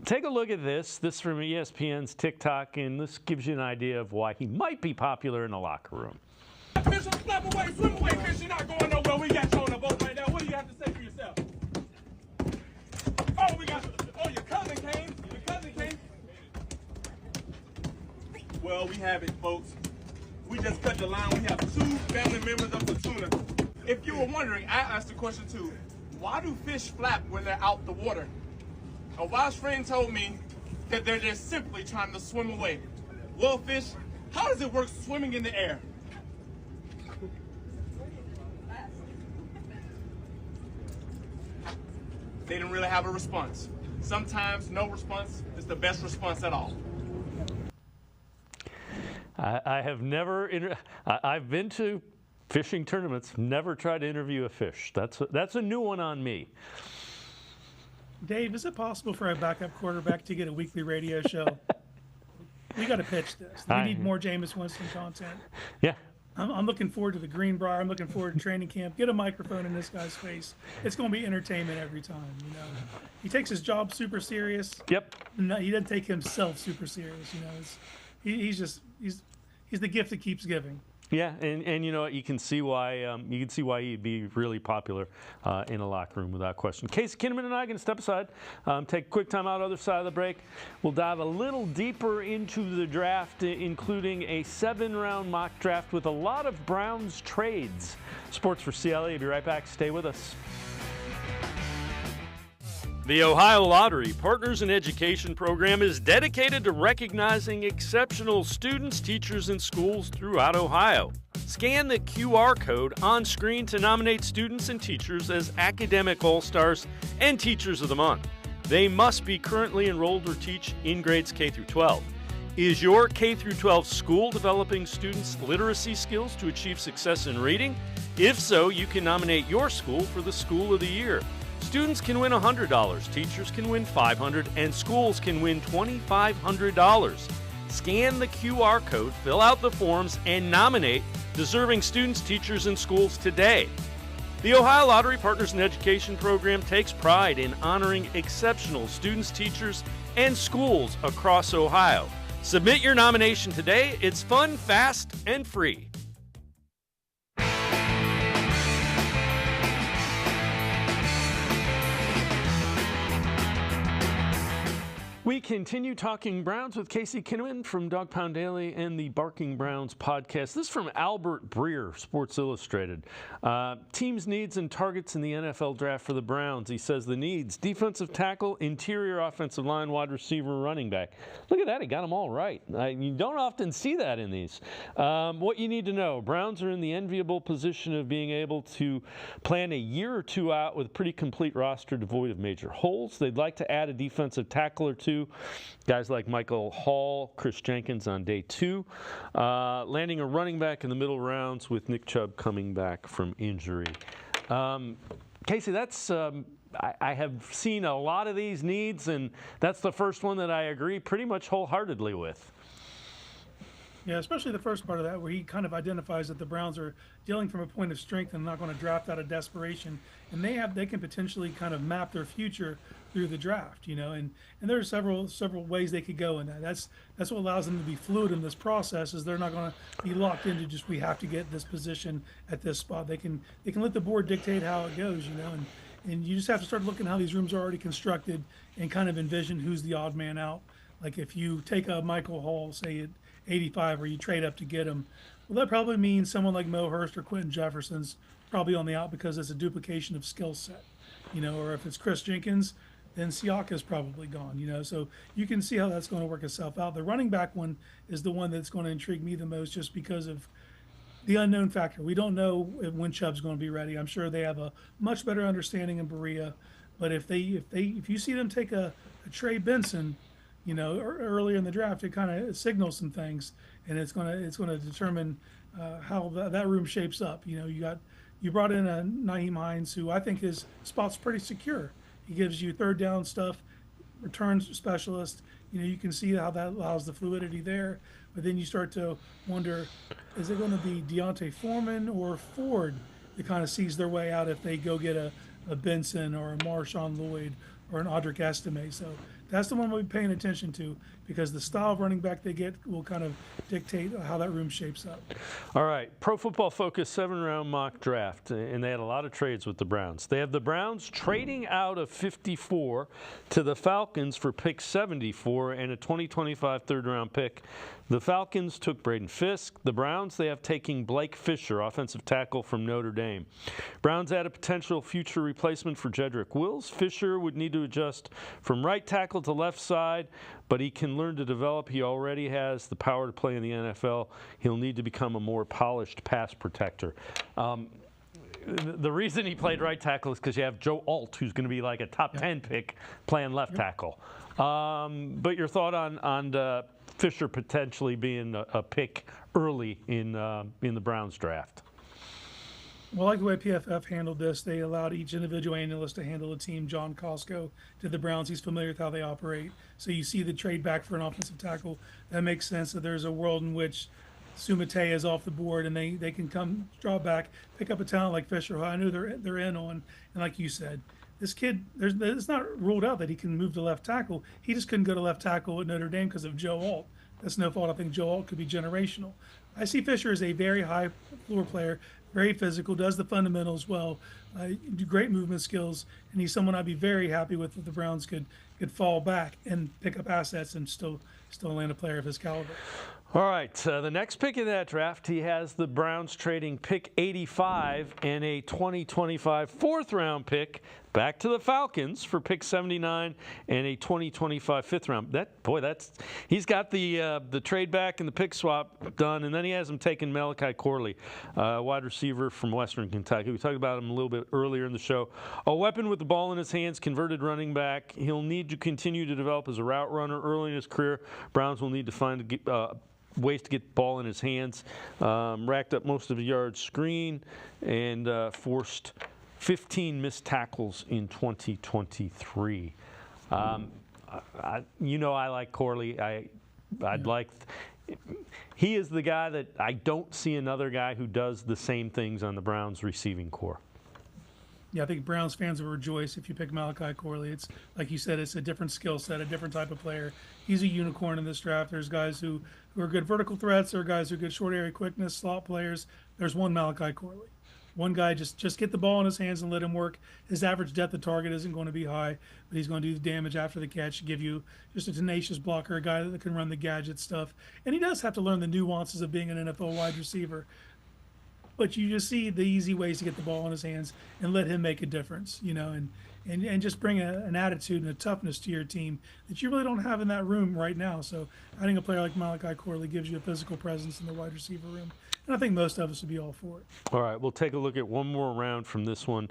Take a look at this. This from ESPN's TikTok, and this gives you an idea of why he might be popular in the locker room. Fish, slap away, swim away, fish. You're not going nowhere. We got you on the boat right now. What do you have to say for yourself? Oh, your cousin came. Your cousin came. Well, we have it, folks. We just cut the line. We have 2 family members of the tuna. If you were wondering, I asked the question too. Why do fish flap when they're out the water? A wise friend told me that they're just simply trying to swim away. Well, fish, how does it work swimming in the air? They didn't really have a response. Sometimes no response is the best response at all. I have never, I've been to fishing tournaments, never tried to interview a fish. That's a new one on me. Dave, is it possible for a backup quarterback to get a weekly radio show? We got to pitch this. We need more Jameis Winston content. Yeah. I'm looking forward to the Greenbrier. I'm looking forward to training camp. Get a microphone in this guy's face. It's going to be entertainment every time. You know, he takes his job super serious. Yep. No, he doesn't take himself super serious. You know, he's the gift that keeps giving. Yeah, and you know what, you can see why he'd be really popular in a locker room without question. Casey Kinnamon and I are going to step aside, take a quick time out, other side of the break. We'll dive a little deeper into the draft, including a 7-round mock draft with a lot of Browns trades. Sports4CLE, we'll be right back. Stay with us. The Ohio Lottery Partners in Education program is dedicated to recognizing exceptional students, teachers, and schools throughout Ohio. Scan the QR code on screen to nominate students and teachers as Academic All-Stars and Teachers of the Month. They must be currently enrolled or teach in grades K through 12. Is your K through 12 school developing students' literacy skills to achieve success in reading? If so, you can nominate your school for the School of the Year. Students can win $100, teachers can win $500, and schools can win $2,500. Scan the QR code, fill out the forms, and nominate deserving students, teachers, and schools today. The Ohio Lottery Partners in Education program takes pride in honoring exceptional students, teachers, and schools across Ohio. Submit your nomination today. It's fun, fast, and free. We continue talking Browns with Casey Kinnamon from Dog Pound Daily and the Barking Browns podcast. This is from Albert Breer, Sports Illustrated. Teams' needs and targets in the NFL draft for the Browns. He says the needs: defensive tackle, interior offensive line, wide receiver, running back. Look at that. He got them all right. You don't often see that in these. What you need to know: Browns are in the enviable position of being able to plan a year or two out with a pretty complete roster devoid of major holes. They'd like to add a defensive tackle or two. Guys like Michael Hall, Chris Jenkins on day 2. Landing a running back in the middle rounds with Nick Chubb coming back from injury. Casey, that's I have seen a lot of these needs, and that's the first one that I agree pretty much wholeheartedly with. Yeah, especially the first part of that, where he kind of identifies that the Browns are dealing from a point of strength and not going to draft out of desperation, and they can potentially kind of map their future through the draft, you know, and there are several ways they could go in that. That's what allows them to be fluid in this process. Is they're not going to be locked into just we have to get this position at this spot. They can let the board dictate how it goes, you know, and you just have to start looking how these rooms are already constructed and kind of envision who's the odd man out. Like if you take a Michael Hall, say at 85, or you trade up to get him, well, that probably means someone like Mo Hurst or Quentin Jefferson's probably on the out because it's a duplication of skill set, you know, or if it's Chris Jenkins, then Siaka's probably gone, you know, so you can see how that's going to work itself out. The running back one is the one that's going to intrigue me the most just because of the unknown factor. We don't know when Chubb's going to be ready. I'm sure they have a much better understanding in Berea, but if you see them take a Trey Benson, you know, earlier in the draft, it kind of signals some things, and it's going to determine how that room shapes up. You know, you brought in a Nyheim Hines, who I think his spot's pretty secure. He gives you third down stuff, returns specialist. You know, you can see how that allows the fluidity there. But then you start to wonder, is it going to be Deontay Foreman or Ford that kind of sees their way out if they go get a Benson or a Marshawn Lloyd or an Audric Estime? So that's the one we'll be paying attention to, because the style of running back they get will kind of dictate how that room shapes up. All right, Pro Football Focus 7-round mock draft, and they had a lot of trades with the Browns. They have the Browns trading out of 54 to the Falcons for pick 74 and a 2025 third-round pick. The Falcons took Braden Fisk. The Browns, they have taking Blake Fisher, offensive tackle from Notre Dame. Browns add a potential future replacement for Jedrick Wills. Fisher would need to adjust from right tackle to left side, but he can learn to develop. He already has the power to play in the NFL. He'll need to become a more polished pass protector. The reason he played right tackle is because you have Joe Alt, who's going to be like a top 10 pick, playing left tackle. But your thought on Fisher potentially being a pick early in the Browns draft? Well, I like the way PFF handled this. They allowed each individual analyst to handle a team. John Costco did the Browns. He's familiar with how they operate. So you see the trade back for an offensive tackle. That makes sense that there's a world in which Sumate is off the board and they can come draw back, pick up a talent like Fisher, who I know they're in on. And like you said, this kid, it's not ruled out that he can move to left tackle. He just couldn't go to left tackle at Notre Dame because of Joe Alt. That's no fault. I think Joe Alt could be generational. I see Fisher as a very high floor player, very physical, does the fundamentals well, great movement skills, and he's someone I'd be very happy with if the Browns could fall back and pick up assets and still land a player of his caliber. All right, the next pick in that draft, he has the Browns trading pick 85 and a 2025 fourth-round pick back to the Falcons for pick 79 and a 2025 fifth round. He's got the trade back and the pick swap done, and then he has him taking Malachi Corley, wide receiver from Western Kentucky. We talked about him a little bit earlier in the show. A weapon with the ball in his hands, converted running back. He'll need to continue to develop as a route runner early in his career. Browns will need to find ways to get the ball in his hands. Racked up most of the yards screen and forced 15 missed tackles in 2023. I like Corley. He is the guy that I don't see another guy who does the same things on the Browns receiving corps. Yeah, I think Browns fans will rejoice if you pick Malachi Corley. It's like you said, it's a different skill set, a different type of player. He's a unicorn in this draft. There's guys who are good vertical threats. There are guys who are good short area quickness, slot players. There's one Malachi Corley. One guy, just get the ball in his hands and let him work. His average depth of target isn't going to be high, but he's going to do the damage after the catch, give you just a tenacious blocker, a guy that can run the gadget stuff. And he does have to learn the nuances of being an NFL wide receiver. But you just see the easy ways to get the ball in his hands and let him make a difference, and just bring an attitude and a toughness to your team that you really don't have in that room right now. So adding a player like Malachi Corley gives you a physical presence in the wide receiver room. And I think most of us would be all for it. All right, we'll take a look at one more round from this one.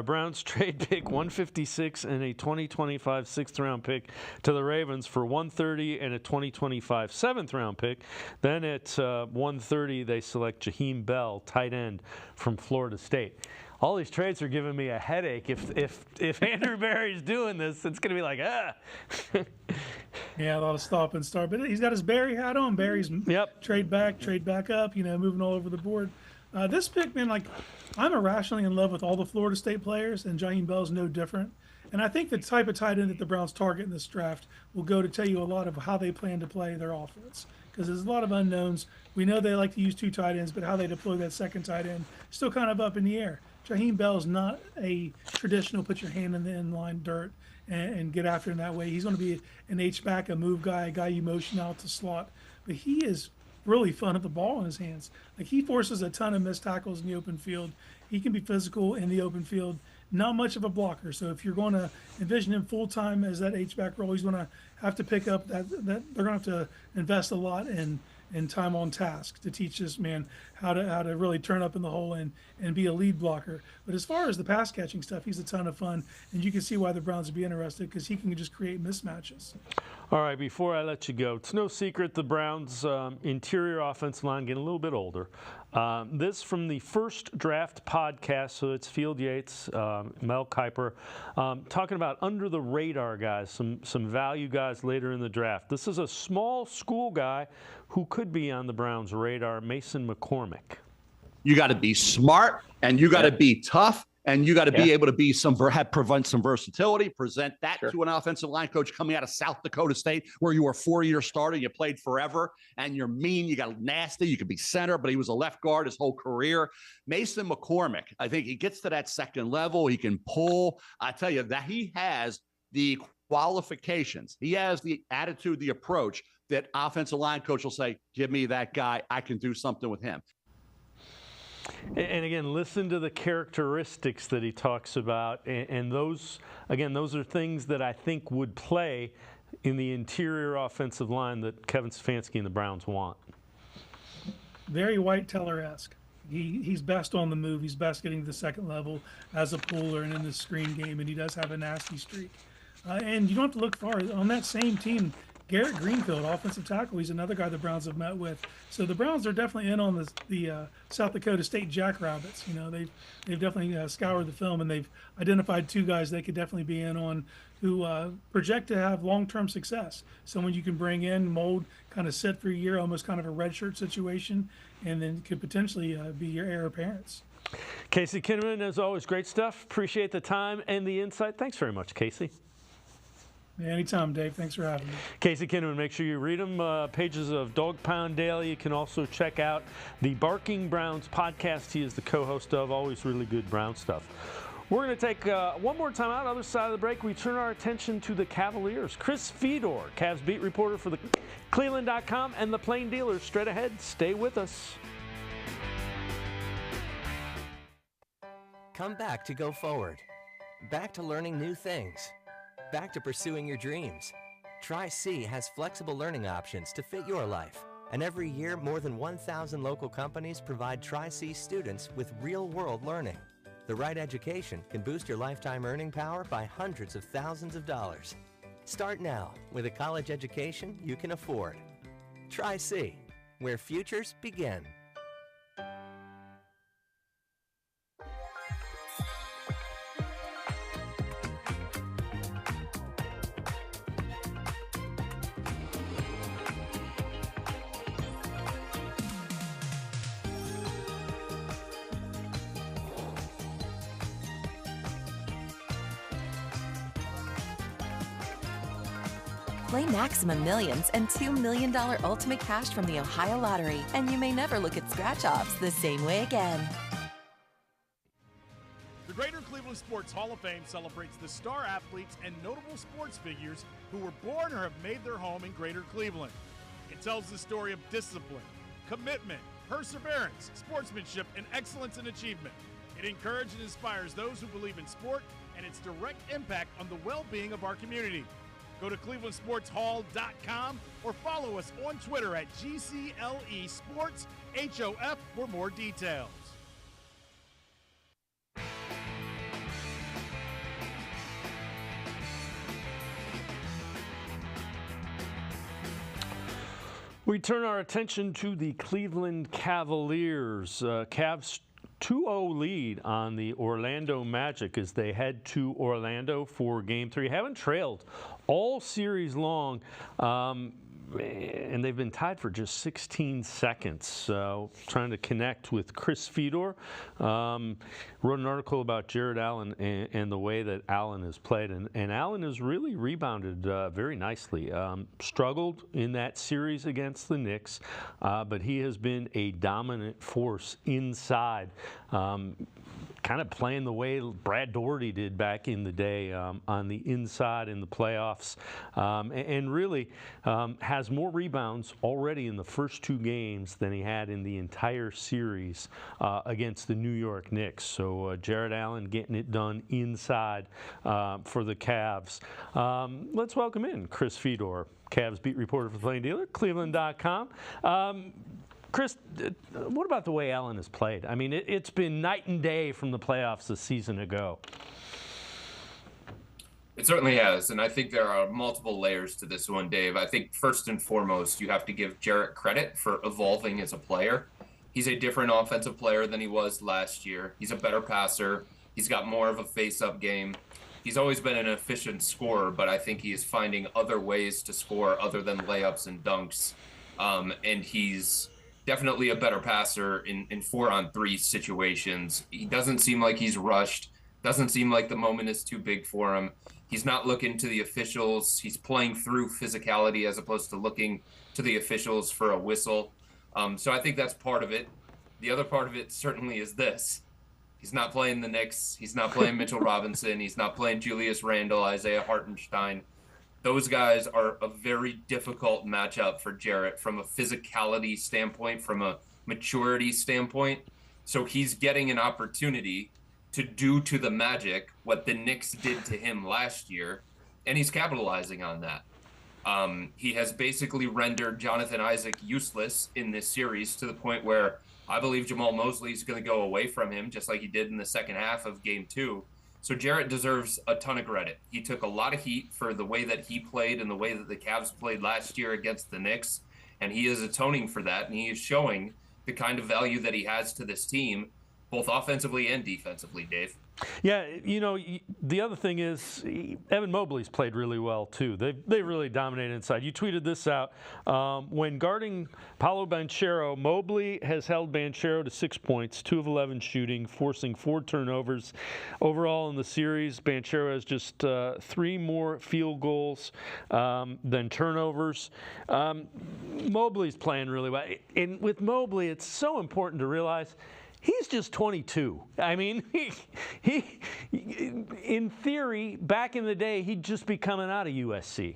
Browns trade pick 156 and a 2025 sixth-round pick to the Ravens for 130 and a 2025 seventh-round pick. Then at 130, they select Jaheim Bell, tight end from Florida State. All these trades are giving me a headache. If Andrew Berry's doing this, it's going to be like, Yeah, a lot of stop and start. But he's got his Berry hat on. Berry's trade back up, moving all over the board. This pick, man, I'm irrationally in love with all the Florida State players, and Jaheim Bell's no different. And I think the type of tight end that the Browns target in this draft will go to tell you a lot of how they plan to play their offense. Because there's a lot of unknowns. We know they like to use two tight ends, but how they deploy that second tight end is still kind of up in the air. Jaheim Bell is not a traditional put your hand in the inline dirt and get after him that way. He's going to be an H-back, a move guy, a guy you motion out to slot. But he is really fun at the ball in his hands. He forces a ton of missed tackles in the open field. He can be physical in the open field. Not much of a blocker. So if you're going to envision him full-time as that H-back role, he's going to have to pick up that they're going to have to invest a lot in time on task to teach this man how to really turn up in the hole and be a lead blocker. But as far as the pass catching stuff, he's a ton of fun, and you can see why the Browns would be interested because he can just create mismatches. All right, before I let you go, it's no secret the Browns' interior offensive line getting a little bit older. This from the First Draft podcast, so it's Field Yates, Mel Kiper, talking about under the radar guys, some value guys later in the draft. This is a small school guy who could be on the Browns' radar, Mason McCormick. You got to be smart, and you got to be tough, and you got to be able to prevent some versatility, present that to an offensive line coach coming out of South Dakota State, where you were a 4-year starter, you played forever, and you're mean, you got nasty, you could be center, but he was a left guard his whole career. Mason McCormick, I think he gets to that second level, he can pull. I tell you that he has the qualifications, he has the attitude, the approach that offensive line coach will say, give me that guy, I can do something with him. And again, listen to the characteristics that he talks about, and those are things that I think would play in the interior offensive line that Kevin Stefanski and the Browns want. Very White Teller-esque. He's best on the move. He's best getting to the second level as a puller and in the screen game, and he does have a nasty streak. And you don't have to look far. On that same team, Garrett Greenfield, offensive tackle, he's another guy the Browns have met with. So the Browns are definitely in on the South Dakota State Jackrabbits. They've definitely scoured the film, and they've identified two guys they could definitely be in on. who project to have long-term success. Someone you can bring in, mold, kind of sit for a year, almost kind of a redshirt situation, and then could potentially be your heir apparent. Casey Kinnamon, as always, great stuff. Appreciate the time and the insight. Thanks very much, Casey. Yeah, anytime, Dave. Thanks for having me. Casey Kinnamon, make sure you read them. Pages of Dog Pound Daily. You can also check out the Barking Browns podcast he is the co-host of. Always really good Brown stuff. We're going to take one more time out. Other side of the break, we turn our attention to the Cavaliers. Chris Fedor, Cavs beat reporter for the cleveland.com and the Plain Dealers. Straight ahead. Stay with us. Come back to go forward. Back to learning new things. Back to pursuing your dreams. Tri-C has flexible learning options to fit your life. And every year, more than 1,000 local companies provide Tri-C students with real-world learning. The right education can boost your lifetime earning power by hundreds of thousands of dollars. Start now with a college education you can afford. Tri-C, where futures begin. Play Maximum Millions and $2 million Ultimate Cash from the Ohio Lottery, and you may never look at scratch-offs the same way again. The Greater Cleveland Sports Hall of Fame celebrates the star athletes and notable sports figures who were born or have made their home in Greater Cleveland. It tells the story of discipline, commitment, perseverance, sportsmanship, and excellence in achievement. It encourages and inspires those who believe in sport and its direct impact on the well-being of our community. Go to clevelandsportshall.com or follow us on Twitter at GCLE Sports HOF for more details. We turn our attention to the Cleveland Cavaliers. Cavs 2-0 lead on the Orlando Magic as they head to Orlando for Game 3. Haven't trailed all series long, and they've been tied for just 16 seconds. So trying to connect with Chris Fedor. Wrote an article about Jared Allen and the way that Allen has played. And Allen has really rebounded very nicely. Struggled in that series against the Knicks, but he has been a dominant force inside. Kind of playing the way Brad Daugherty did back in the day on the inside in the playoffs, and really has more rebounds already in the first two games than he had in the entire series against the New York Knicks. So Jared Allen getting it done inside for the Cavs. Let's welcome in Chris Fedor, Cavs beat reporter for Plain Dealer, cleveland.com. Chris, what about the way Allen has played? I mean, it's been night and day from the playoffs a season ago. It certainly has, and I think there are multiple layers to this one, Dave. I think first and foremost, you have to give Jarrett credit for evolving as a player. He's a different offensive player than he was last year. He's a better passer. He's got more of a face-up game. He's always been an efficient scorer, but I think he is finding other ways to score other than layups and dunks, and he's definitely a better passer in 4-on-3 situations. He doesn't seem like he's rushed. Doesn't seem like the moment is too big for him. He's not looking to the officials. He's playing through physicality as opposed to looking to the officials for a whistle. So I think that's part of it. The other part of it certainly is this. He's not playing the Knicks. He's not playing Mitchell Robinson. He's not playing Julius Randle, Isaiah Hartenstein. Those guys are a very difficult matchup for Jarrett from a physicality standpoint, from a maturity standpoint. So he's getting an opportunity to do to the Magic what the Knicks did to him last year, and he's capitalizing on that. He has basically rendered Jonathan Isaac useless in this series to the point where I believe Jamal Mosley is going to go away from him, just like he did in the second half of Game 2. So Jarrett deserves a ton of credit. He took a lot of heat for the way that he played and the way that the Cavs played last year against the Knicks, and he is atoning for that, and he is showing the kind of value that he has to this team. both offensively and defensively, Dave. Yeah, the other thing is Evan Mobley's played really well too. They really dominated inside. You tweeted this out. When guarding Paolo Banchero, Mobley has held Banchero to 6 points, 2 of 11 shooting, forcing 4 turnovers. Overall in the series, Banchero has just 3 more field goals than turnovers. Mobley's playing really well. And with Mobley, it's so important to realize he's just 22. I mean, he in theory, back in the day, he'd just be coming out of USC.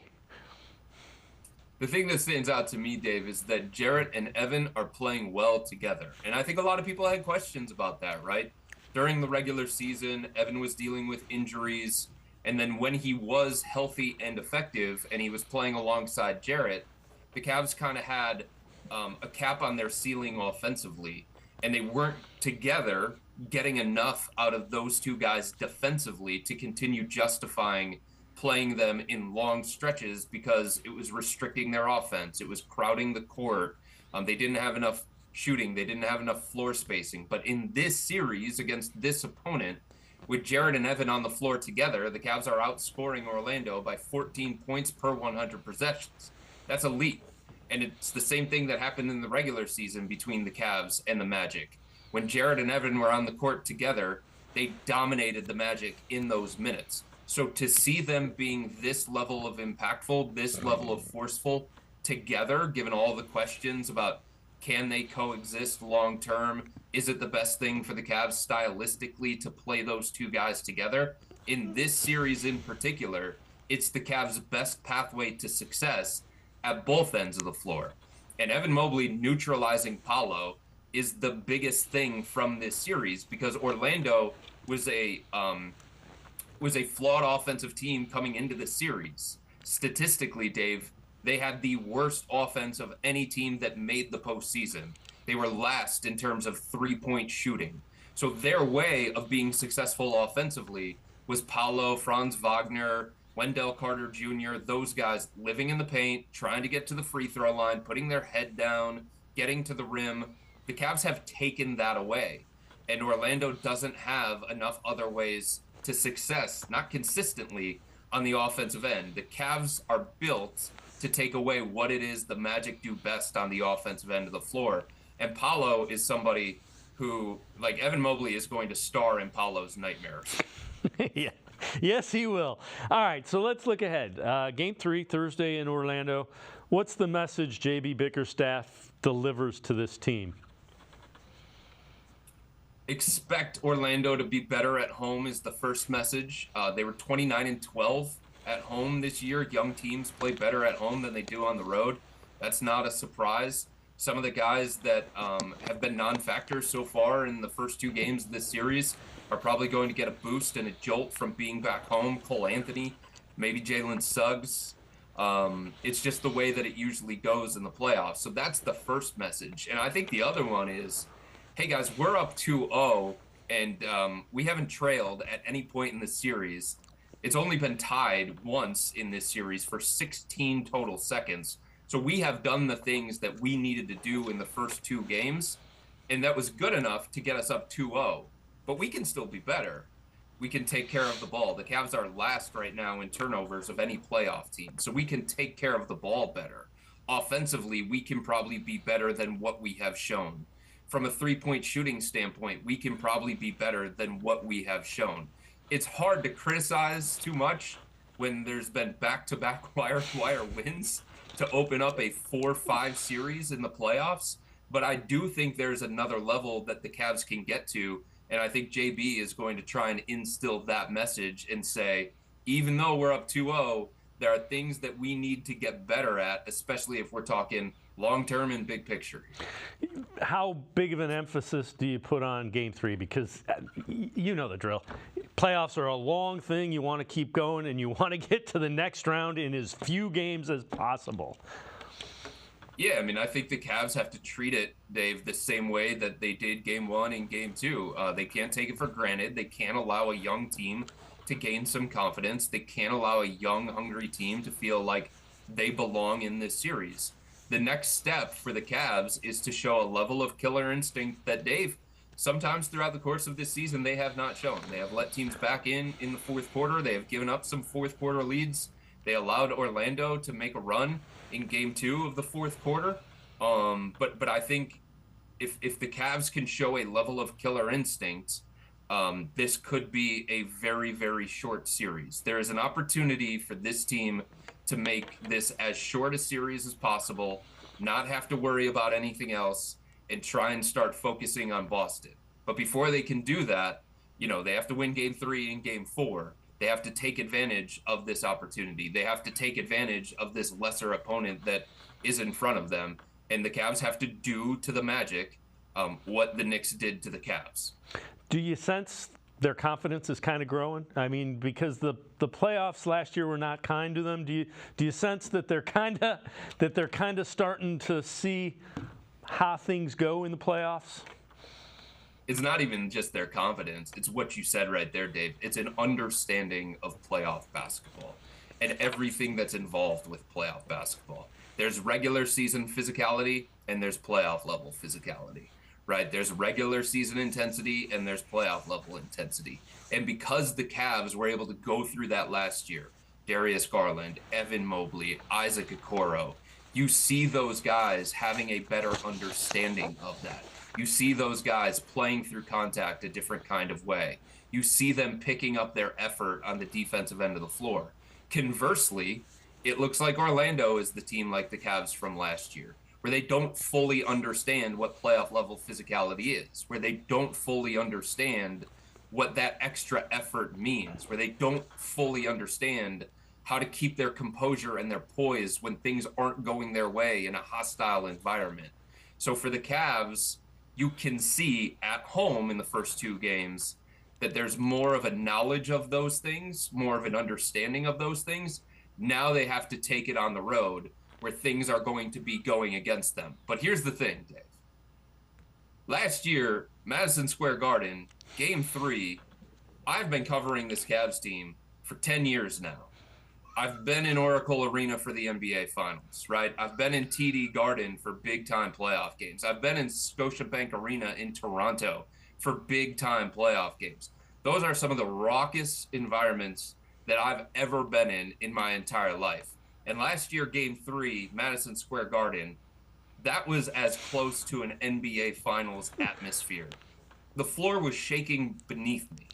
The thing that stands out to me, Dave, is that Jarrett and Evan are playing well together. And I think a lot of people had questions about that, right? During the regular season, Evan was dealing with injuries. And then when he was healthy and effective and he was playing alongside Jarrett, the Cavs kind of had a cap on their ceiling offensively. And they weren't together getting enough out of those two guys defensively to continue justifying playing them in long stretches because it was restricting their offense. It was crowding the court. They didn't have enough shooting. They didn't have enough floor spacing. But in this series against this opponent, with Jarrett and Evan on the floor together, the Cavs are outscoring Orlando by 14 points per 100 possessions. That's elite. And it's the same thing that happened in the regular season between the Cavs and the Magic. When Jarrett and Evan were on the court together, they dominated the Magic in those minutes. So to see them being this level of impactful, this level of forceful together, given all the questions about can they coexist long term, is it the best thing for the Cavs stylistically to play those two guys together? In this series in particular, it's the Cavs' best pathway to success at both ends of the floor. And Evan Mobley neutralizing Paolo is the biggest thing from this series because Orlando was a flawed offensive team coming into the series. Statistically, Dave, they had the worst offense of any team that made the postseason. They were last in terms of 3-point shooting. So their way of being successful offensively was Paolo, Franz Wagner, Wendell Carter Jr., those guys living in the paint, trying to get to the free throw line, putting their head down, getting to the rim. The Cavs have taken that away. And Orlando doesn't have enough other ways to success, not consistently, on the offensive end. The Cavs are built to take away what it is the Magic do best on the offensive end of the floor. And Paolo is somebody who, like Evan Mobley, is going to star in Paolo's nightmares. Yeah. Yes, he will. All right, so let's look ahead. Game 3, Thursday in Orlando. What's the message J.B. Bickerstaff delivers to this team? Expect Orlando to be better at home is the first message. They were 29-12 at home this year. Young teams play better at home than they do on the road. That's not a surprise. Some of the guys that have been non-factors so far in the first 2 games of this series are probably going to get a boost and a jolt from being back home. Cole Anthony, maybe Jalen Suggs. It's just the way that it usually goes in the playoffs. So that's the first message. And I think the other one is, hey guys, we're up 2-0 and we haven't trailed at any point in the series. It's only been tied once in this series for 16 total seconds. So we have done the things that we needed to do in the first 2 games, and that was good enough to get us up 2-0. But we can still be better. We can take care of the ball. The Cavs are last right now in turnovers of any playoff team, so we can take care of the ball better. Offensively, we can probably be better than what we have shown. From a 3-point shooting standpoint, we can probably be better than what we have shown. It's hard to criticize too much when there's been back-to-back wire wins to open up a 4-5 series in the playoffs, but I do think there's another level that the Cavs can get to. And I think JB is going to try and instill that message and say, even though we're up 2-0, there are things that we need to get better at, especially if we're talking long-term and big picture. How big of an emphasis do you put on Game 3? Because you know the drill. Playoffs are a long thing. You want to keep going, and you want to get to the next round in as few games as possible. Yeah, I mean, I think the Cavs have to treat it, Dave, the same way that they did Game 1 and Game 2. They can't take it for granted. They can't allow a young team to gain some confidence. They can't allow a young, hungry team to feel like they belong in this series. The next step for the Cavs is to show a level of killer instinct that, Dave, sometimes throughout the course of this season, they have not shown. They have let teams back in the fourth quarter. They have given up some fourth quarter leads. They allowed Orlando to make a run in game 2 of the fourth quarter. But I think if the Cavs can show a level of killer instinct, this could be a very, very short series. There is an opportunity for this team to make this as short a series as possible, not have to worry about anything else, and try and start focusing on Boston. But before they can do that, they have to win game 3 and game 4. They have to take advantage of this opportunity. They have to take advantage of this lesser opponent that is in front of them. And the Cavs have to do to the Magic what the Knicks did to the Cavs. Do you sense their confidence is kind of growing? I mean, because the playoffs last year were not kind to them. Do you sense that they're kind of starting to see how things go in the playoffs? It's not even just their confidence. It's what you said right there, Dave. It's an understanding of playoff basketball and everything that's involved with playoff basketball. There's regular season physicality and there's playoff level physicality, right? There's regular season intensity and there's playoff level intensity. And because the Cavs were able to go through that last year, Darius Garland, Evan Mobley, Isaac Okoro, you see those guys having a better understanding of that. You see those guys playing through contact a different kind of way. You see them picking up their effort on the defensive end of the floor. Conversely, it looks like Orlando is the team like the Cavs from last year, where they don't fully understand what playoff level physicality is, where they don't fully understand what that extra effort means, where they don't fully understand how to keep their composure and their poise when things aren't going their way in a hostile environment. So for the Cavs, you can see at home in the first 2 games that there's more of a knowledge of those things, more of an understanding of those things. Now they have to take it on the road where things are going to be going against them. But here's the thing, Dave. Last year, Madison Square Garden, game 3, I've been covering this Cavs team for 10 years now. I've been in Oracle Arena for the NBA Finals, right? I've been in TD Garden for big-time playoff games. I've been in Scotiabank Arena in Toronto for big-time playoff games. Those are some of the raucous environments that I've ever been in my entire life. And last year, Game 3, Madison Square Garden, that was as close to an NBA Finals atmosphere. The floor was shaking beneath me.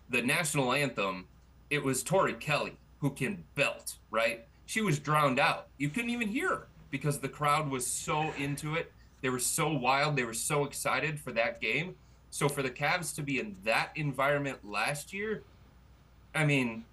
The national anthem, it was Tori Kelly, who can belt, right? She was drowned out. You couldn't even hear her because the crowd was so into it. They were so wild. They were so excited for that game. So for the Cavs to be in that environment last year, I mean,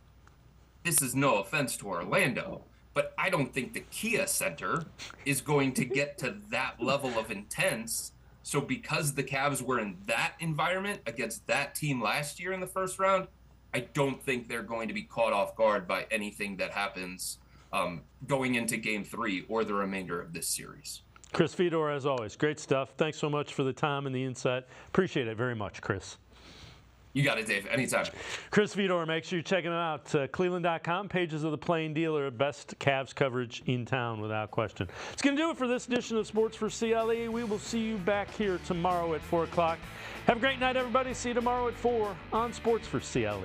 this is no offense to Orlando, but I don't think the Kia Center is going to get to that level of intense. So because the Cavs were in that environment against that team last year in the first round, I don't think they're going to be caught off guard by anything that happens going into Game 3 or the remainder of this series. Chris Fedor, as always, great stuff. Thanks so much for the time and the insight. Appreciate it very much, Chris. You got it, Dave. Anytime. Chris Fedor, make sure you're checking him out. Cleveland.com, pages of the Plain Dealer, best Cavs coverage in town without question. It's going to do it for this edition of Sports for CLE. We will see you back here tomorrow at 4 o'clock. Have a great night, everybody. See you tomorrow at 4 on Sports for CLE.